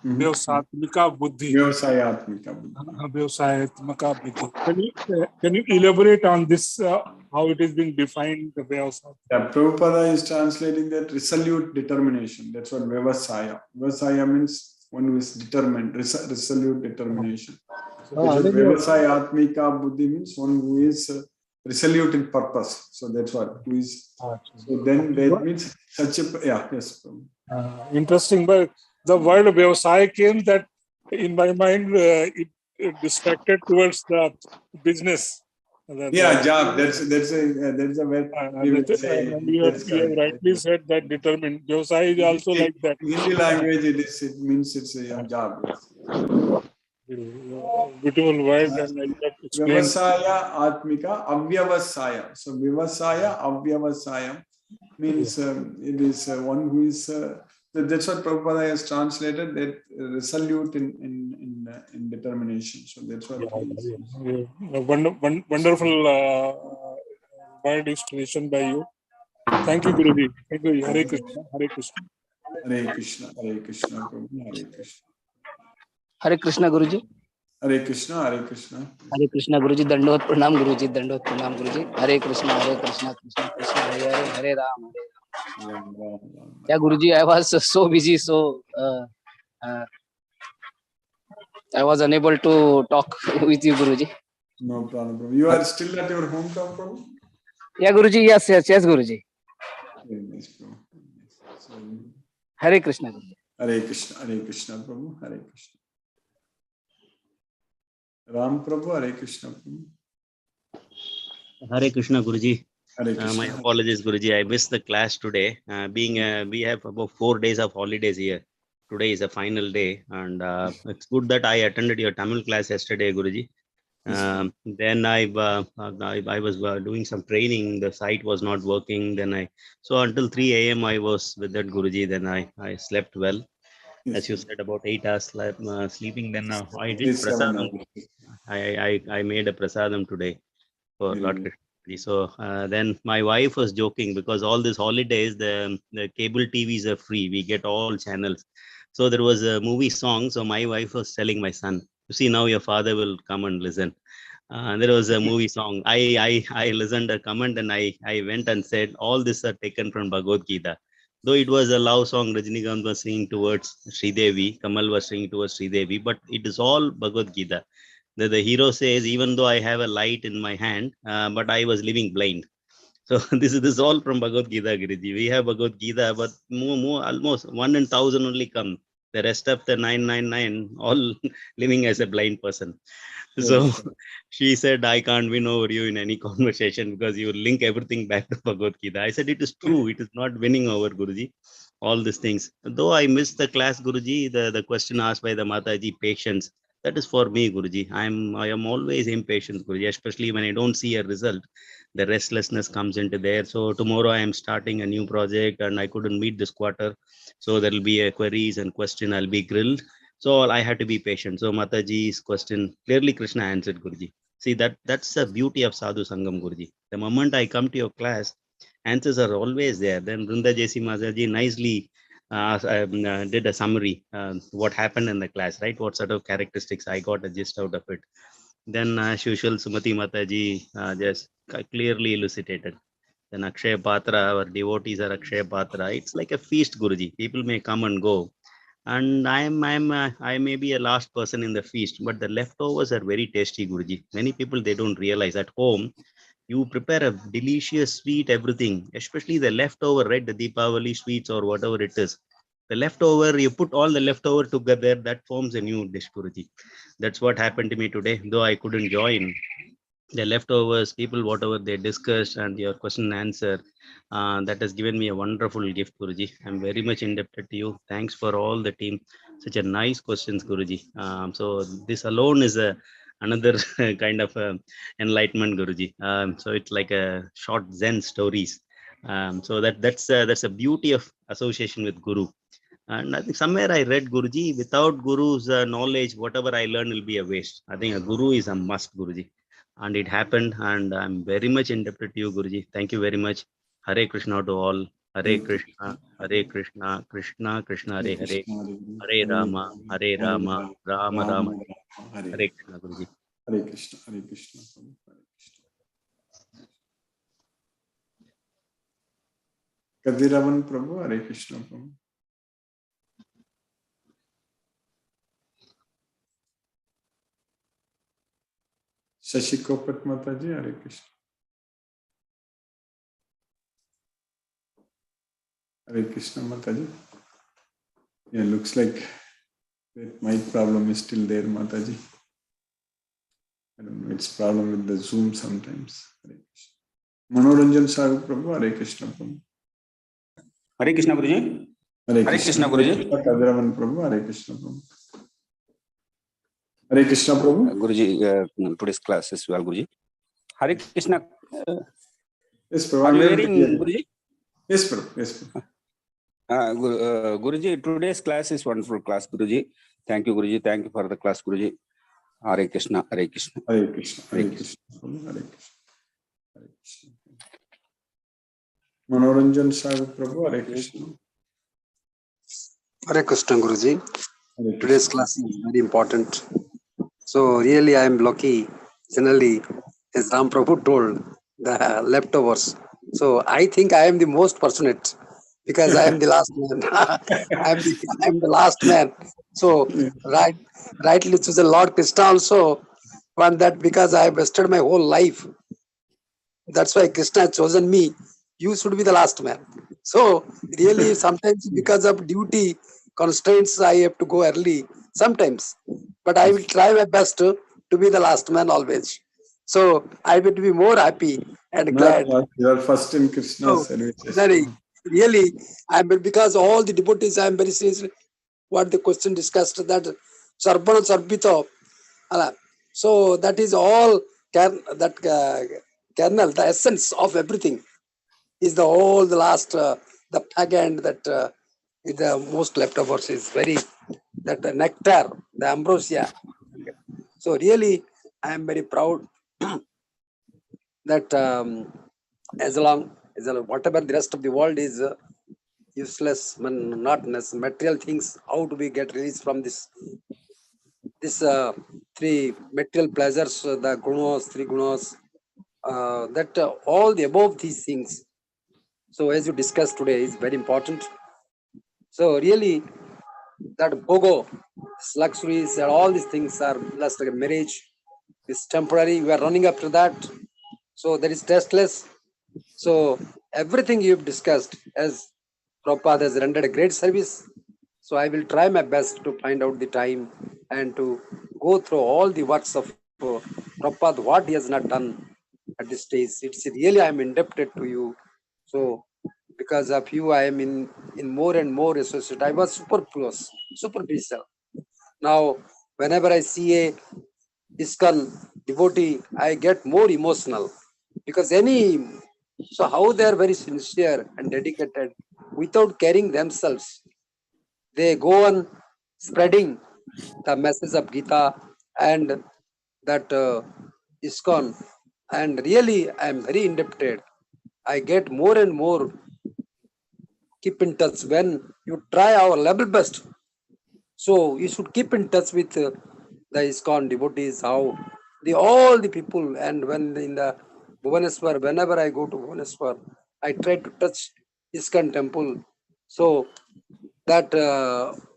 Vyavasatmika Buddhi. Vyavasayatmika buddhi. Vyavasatmika Buddhi. Can you elaborate on this, how it is being defined, the Vyavasatmika? Yeah, Prabhupada is translating that resolute determination. That's what Vyavasaya. Vyavasaya means one who is determined, resolute determination. So Vyavasayatmika buddhi means one who is resolute in purpose. So that's what who is. So then that means such a yes. Interesting, but the word Vyavasaya came that in my mind it distracted towards the business. Job. That's a word we will say. You have rightly said that determined. Vyavasaya is also like that. In Hindi language, it means it's a job. Beautiful word, and you have explained. Vyavasaya Atmika Avyavasaya. So Vyavasaya Avyavasaya means it is one who is. That's what Prabhupada has translated. That resolute in determination. So that's what. Wonderful word explanation by you. Thank you, Guruji. Thank you. Hare Krishna. Hare Krishna. Hare Krishna. Hare Krishna. Hare Krishna. Hare Krishna, Guruji. Hare Krishna. Hare Krishna. Hare Krishna, Guruji. Dandavot pranam, Guruji. Dandavot pranam, Guruji. Hare Krishna. Hare Krishna. Krishna Krishna. Hare Hare. Hare Ram. Yeah, Guruji. I was so busy, so I was unable to talk with you, Guruji. No problem. You are still at your hometown, Prabhu? Yeah, Guruji. Yes, Guruji. Very nice, Prabhu. So, Hare Krishna, Guruji. Hare Krishna, Prabhu. Hare Krishna. Ram Prabhu, Hare Krishna, Prabhu. Hare Krishna, Guruji. Hare Krishna. My apologies, Guruji. I missed the class today. We have about 4 days of holidays here. Today is the final day, and it's good that I attended your Tamil class yesterday, Guruji. Then I was doing some training. The site was not working. So until 3 a.m. I was with that Guruji. Then I slept well. As you said, about 8 hours sleeping. Then I did prasadam. I made a prasadam today for Lord Krishna. So then my wife was joking because all these holidays, the cable TVs are free. We get all channels. So there was a movie song. So my wife was telling my son, "You see, now your father will come and listen." There was a movie song. I listened a comment and I went and said, all this are taken from Bhagavad Gita. Though it was a love song, Rajinikanth was singing towards Sridevi, Kamal was singing towards Sridevi, but it is all Bhagavad Gita. The hero says, even though I have a light in my hand, but I was living blind. So this is all from Bhagavad Gita, Guruji. We have Bhagavad Gita, but more almost 1 in 1,000 only come. The rest of the 999 all living as a blind person. So she said, I can't win over you in any conversation because you link everything back to Bhagavad Gita. I said, it is true. It is not winning over, Guruji. All these things. Though I missed the class, Guruji, the question asked by the Mataji, patience. That is for me, Guruji. I am always impatient, Guruji, especially when I don't see a result. The restlessness comes into there. So tomorrow I am starting a new project and I couldn't meet this quarter. So there will be a queries and question. I'll be grilled. So I had to be patient. So Mataji's question, clearly Krishna answered, Guruji. See, that's the beauty of Sadhu Sangam, Guruji. The moment I come to your class, answers are always there. Then Vrinda Jesi Mataji nicely did a summary, what happened in the class, right? What sort of characteristics I got a gist out of it. Then as usual, Sumati Mataji just clearly elucidated. Then Akshaya Patra, our devotees are Akshaya Patra. It's like a feast, Guruji. People may come and go. And I may be a last person in the feast, but the leftovers are very tasty, Guruji. Many people, they don't realize at home, you prepare a delicious sweet, everything, especially the leftover, right? The Deepavali sweets or whatever it is. The leftover, you put all the leftover together, that forms a new dish, Guruji. That's what happened to me today, though I couldn't join. The leftovers, people, whatever they discussed and your question and answer, that has given me a wonderful gift, Guruji. I'm very much indebted to you. Thanks for all the team. Such a nice questions, Guruji. So this alone is another kind of enlightenment, Guruji. So it's like a short Zen stories. So that's a beauty of association with Guru. And I think somewhere I read, Guruji, without Guru's knowledge, whatever I learn will be a waste. I think a Guru is a must, Guruji. and it happened, and I'm very much indebted to you, Guruji. Thank you very much. Hare Krishna to all. Hare Krishna, Hare Krishna, Krishna Krishna, Hare Hare, Hare Rama, Hare Rama, Rama Rama, Hare Krishna, Guruji. Hare Krishna, Hare Krishna. Kadiravan Prabhu, Hare Krishna Prabhu. Shashikopat Mataji, Hare Krishna. Hare Krishna Mataji. Yeah, looks like that mic problem is still there, Mataji. I don't know, it's problem with the Zoom sometimes. Hare Krishna. Manoranjan Sagu Prabhu, Hare Krishna Prabhu. Hare Krishna Guruji. Hare Hare Krishna Guruji. Kadiravan Prabhu, Hare Krishna Prabhu. Hare Krishna Prabhu. Guruji, today's class is well, Guruji. Hare Krishna. Yes, Prabhu. Are you hearing, Guruji? Yes, Prabhu. Yes, Prabhu. Guruji, today's class is wonderful class, Guruji. Thank you, Guruji. Thank you for the class, Guruji. Hare Krishna, Hare Krishna. Hare Krishna, Hare Krishna. Hare Krishna. Hare Krishna. Manoranjan Sagu Prabhu, Hare Krishna. Hare Krishna, Guruji. Today's class is very important. So really I am lucky. Generally, as Ram Prabhu told, the leftovers. So I think I am the most fortunate because I am the last man. I am the last man. So rightly chosen Lord Krishna also want that because I have wasted my whole life. That's why Krishna has chosen me. You should be the last man. So really sometimes because of duty constraints I have to go early sometimes. But I will try my best to be the last man always. So I will be more happy and glad. You are first in Krishna's service. Really, because all the devotees, I am very serious. What the question discussed that Sarvana Sarvito. So that is all kernel, the essence of everything is the whole, the last, the back end that the most leftovers is very, that the nectar, the ambrosia. So really, I am very proud that as long as whatever the rest of the world is useless, monotonous, material things, how do we get released from this three material pleasures, the gunas, three gunas, that all the above these things. So as you discussed today is very important. So really, that bogo, luxuries, and all these things are just like a marriage. It's temporary. We are running after that. So that is tasteless. So everything you've discussed, as Prabhupada has rendered a great service. So I will try my best to find out the time and to go through all the works of Prabhupada, what he has not done at this stage. It's really I am indebted to you. So because of you, I am in more and more associate. I was superficial. Now, whenever I see a ISKCON devotee, I get more emotional because so how they are very sincere and dedicated without caring themselves. They go on spreading the message of Gita and that ISKCON, and really I am very indebted. I get more and more. Keep in touch when you try our level best. So you should keep in touch with the ISKCON devotees, how all the people, and when in the Bhubaneswar, whenever I go to Bhubaneswar, I try to touch ISKCON temple. So that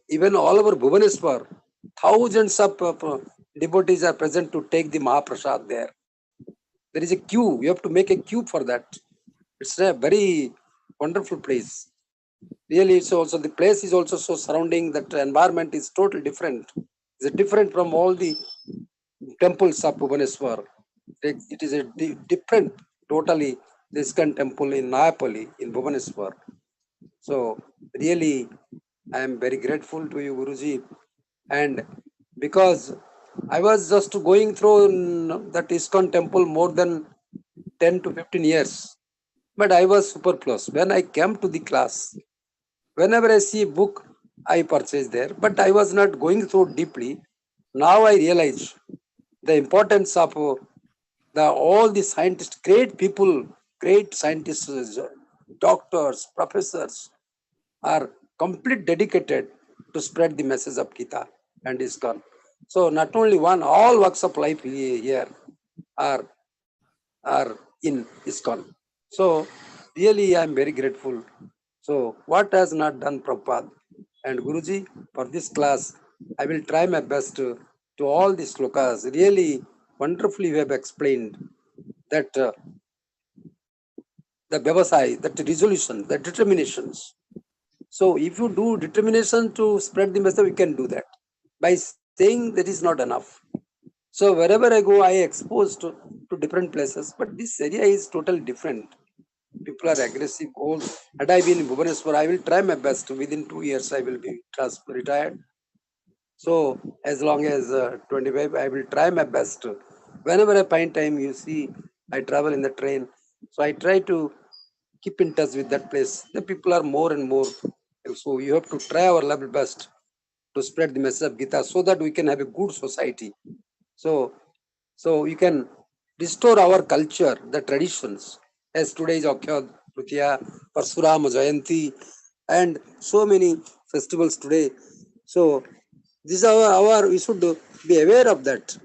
even all over Bhubaneswar, thousands of devotees are present to take the Mahaprasad there. There is a queue. You have to make a queue for that. It's a very wonderful place. Really, it's also the place is also so surrounding, that environment is totally different. It's different from all the temples of Bhubaneswar. It is a different, totally, the ISKCON temple in Napoli, in Bhubaneswar. So really, I am very grateful to you, Guruji. And because I was just going through that ISKCON temple more than 10 to 15 years, but I was superfluous. When I came to the class, whenever I see a book, I purchase there, but I was not going through deeply. Now I realize the importance of all the scientists, great people, great scientists, doctors, professors are complete dedicated to spread the message of Gita and ISKCON. So not only one, all walks of life here are in ISKCON. So really I am very grateful. So what has not done Prabhupada and Guruji for this class, I will try my best to all these slokas. Really wonderfully you have explained that the vyavasai, that resolution, the determinations. So if you do determination to spread the message, we can do that. By saying that is not enough. So wherever I go, I exposed to different places, but this area is totally different. People are aggressive. Had I been in Bhubaneswar, I will try my best. Within 2 years, I will be retired. So as long as 25, I will try my best. Whenever I find time, you see, I travel in the train. So I try to keep in touch with that place. The people are more and more. So you have to try our level best to spread the message of Gita so that we can have a good society. So you can restore our culture, the traditions. As today is Akshaya Tritiya, Parsurama Jayanti, and so many festivals today. So this is our we should be aware of that.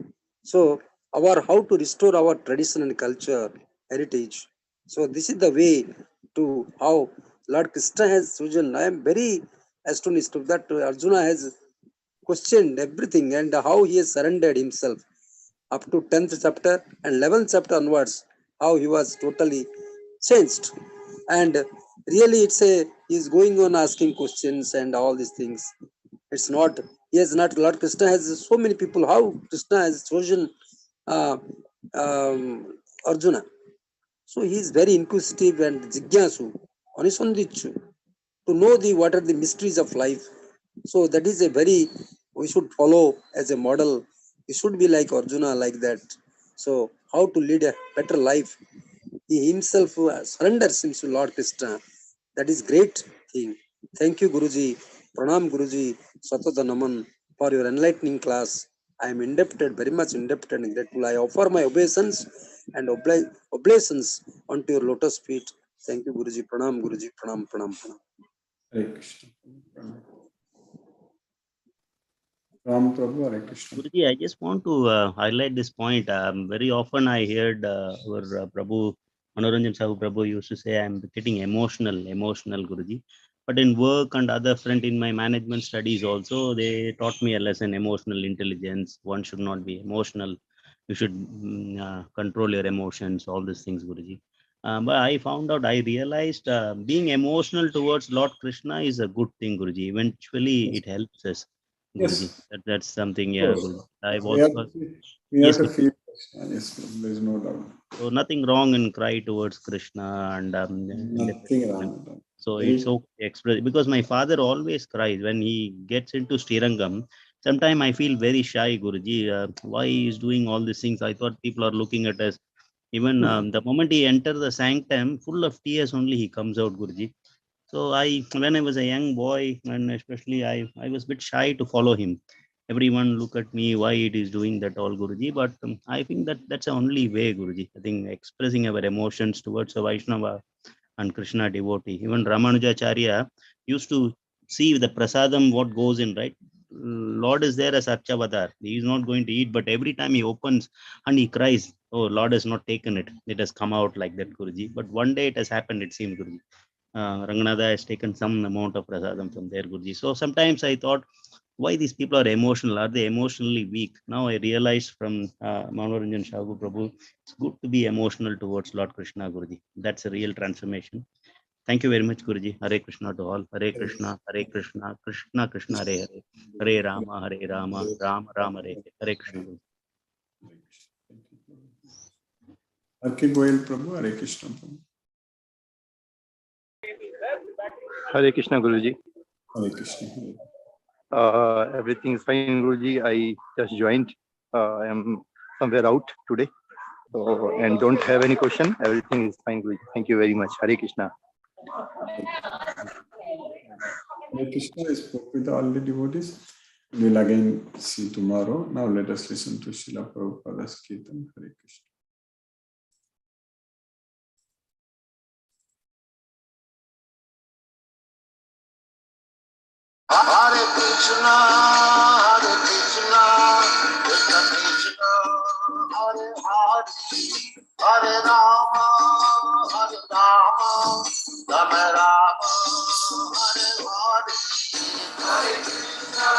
So how to restore our tradition and culture, heritage. So this is the way to how Lord Krishna has chosen. I am very astonished that Arjuna has questioned everything and how he has surrendered himself up to 10th chapter and 11th chapter onwards, how he was totally changed. And really he's going on asking questions and all these things. It's not, he has not, Lord Krishna has so many people, how Krishna has chosen Arjuna. So he is very inquisitive and jigyasu, anisandhichu, to know what are the mysteries of life. So that is we should follow as a model. We should be like Arjuna, like that. So how to lead a better life? He himself surrenders himself to Lord Krishna. That is great thing. Thank you, Guruji. Pranam, Guruji. Satata Naman for your enlightening class. I am indebted, very much indebted and grateful. I offer my obeisance and oblations onto your lotus feet. Thank you, Guruji. Pranam, Guruji. Pranam, pranam, pranam. Hare Krishna. Ram Prabhu, Hare Krishna. Guruji, I just want to highlight this point. Very often I heard our Prabhu, Manoranjan Sahu Prabhu used to say, I'm getting emotional, Guruji. But in work and other front in my management studies also, they taught me a lesson, emotional intelligence. One should not be emotional. You should control your emotions, all these things, Guruji. But I found out, I realized being emotional towards Lord Krishna is a good thing, Guruji. Eventually, it helps us. Guruji, Yes. that's something, yeah, Guruji. I've We have, also, we have yes, to Guruji. feel Krishna. Yes, there's no doubt. So nothing wrong in cry towards Krishna and Nothing wrong. so Very it's okay express, because my father always cries when he gets into Srirangam. Sometimes I feel very shy, Guruji. Why he is doing all these things? I thought people are looking at us. Even the moment he enters the sanctum, full of tears only he comes out, Guruji. So when I was a young boy, and especially I was a bit shy to follow him. Everyone look at me, why it is doing that all, Guruji. But I think that's the only way, Guruji. I think expressing our emotions towards a Vaishnava and Krishna devotee. Even Ramanujacharya used to see the prasadam, what goes in, right? Lord is there as Archavadar. He is not going to eat, but every time he opens and he cries, oh, Lord has not taken it. It has come out like that, Guruji. But one day it has happened, it seems, Guruji. Ranganatha has taken some amount of prasadam from there, Guruji. So sometimes I thought, why these people are emotional? Are they emotionally weak? Now I realized from Manoranjan Shagu Prabhu, it's good to be emotional towards Lord Krishna, Guruji. That's a real transformation. Thank you very much, Guruji. Hare Krishna to all. Hare Krishna, Krishna Krishna, Hare Hare. Hare Rama, Rama Rama, Hare Hare. Krishna. Arke Goyal Prabhu, Hare Krishna Prabhu. Hare Krishna, Guruji. Hare Krishna. Everything is fine, Guruji. I just joined. I am somewhere out today, so and don't have any question. Everything is fine, Guruji. Thank you very much. Hare Krishna. Hare Krishna, I spoke with all the devotees. We'll again see tomorrow. Now let us listen to Srila Prabhupada's Kirtan. Hare Krishna. Hare Krishna, Krishna Krishna, Hare Hare, Hare Rama, Rama Rama, Hare Hare. Hare Krishna,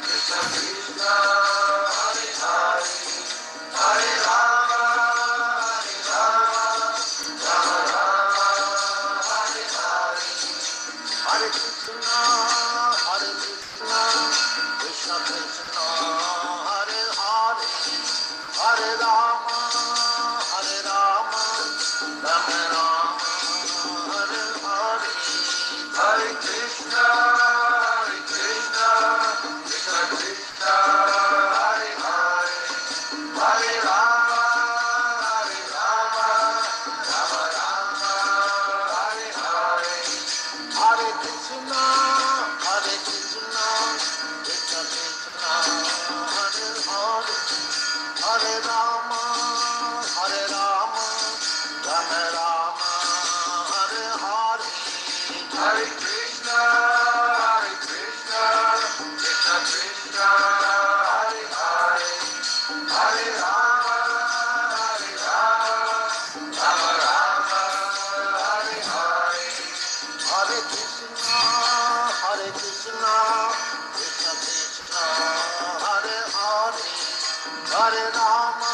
Krishna Krishna, Hare Hare, Hare Rama, Rama Rama, Hare Hare. Hare Krishna, Krishna Krishna, Hare Hare, Hare Rama, Rama Rama, Hare Hare. Hare Krishna, Krishna Krishna, Hare Hare, Hare Rama, Rama Rama, Hare Hare. Hare Krishna, Krishna Krishna, Hare Hare, Hare Rama, Rama Rama, Hare Hare. Hare Krishna, Krishna Krishna, Hare Hare, Hare Rama, Rama Rama, Hare Hare. Hare Krishna, Krishna Krishna, Hare Hare, Hare Rama,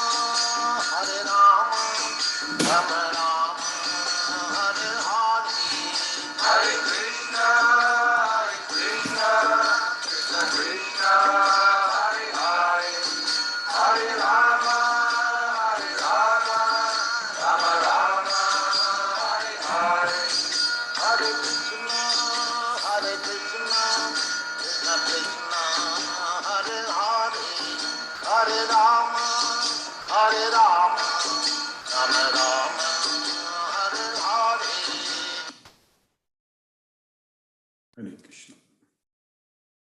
Rama Rama, Hare Hare. Hare Krishna, Krishna Krishna, Hare Hare, Hare Rama, Rama Rama, Hare Hare. Hare Krishna, Krishna Krishna, Hare Hare, Hare Rama, Rama Rama, Hare Hare. Hare Krishna.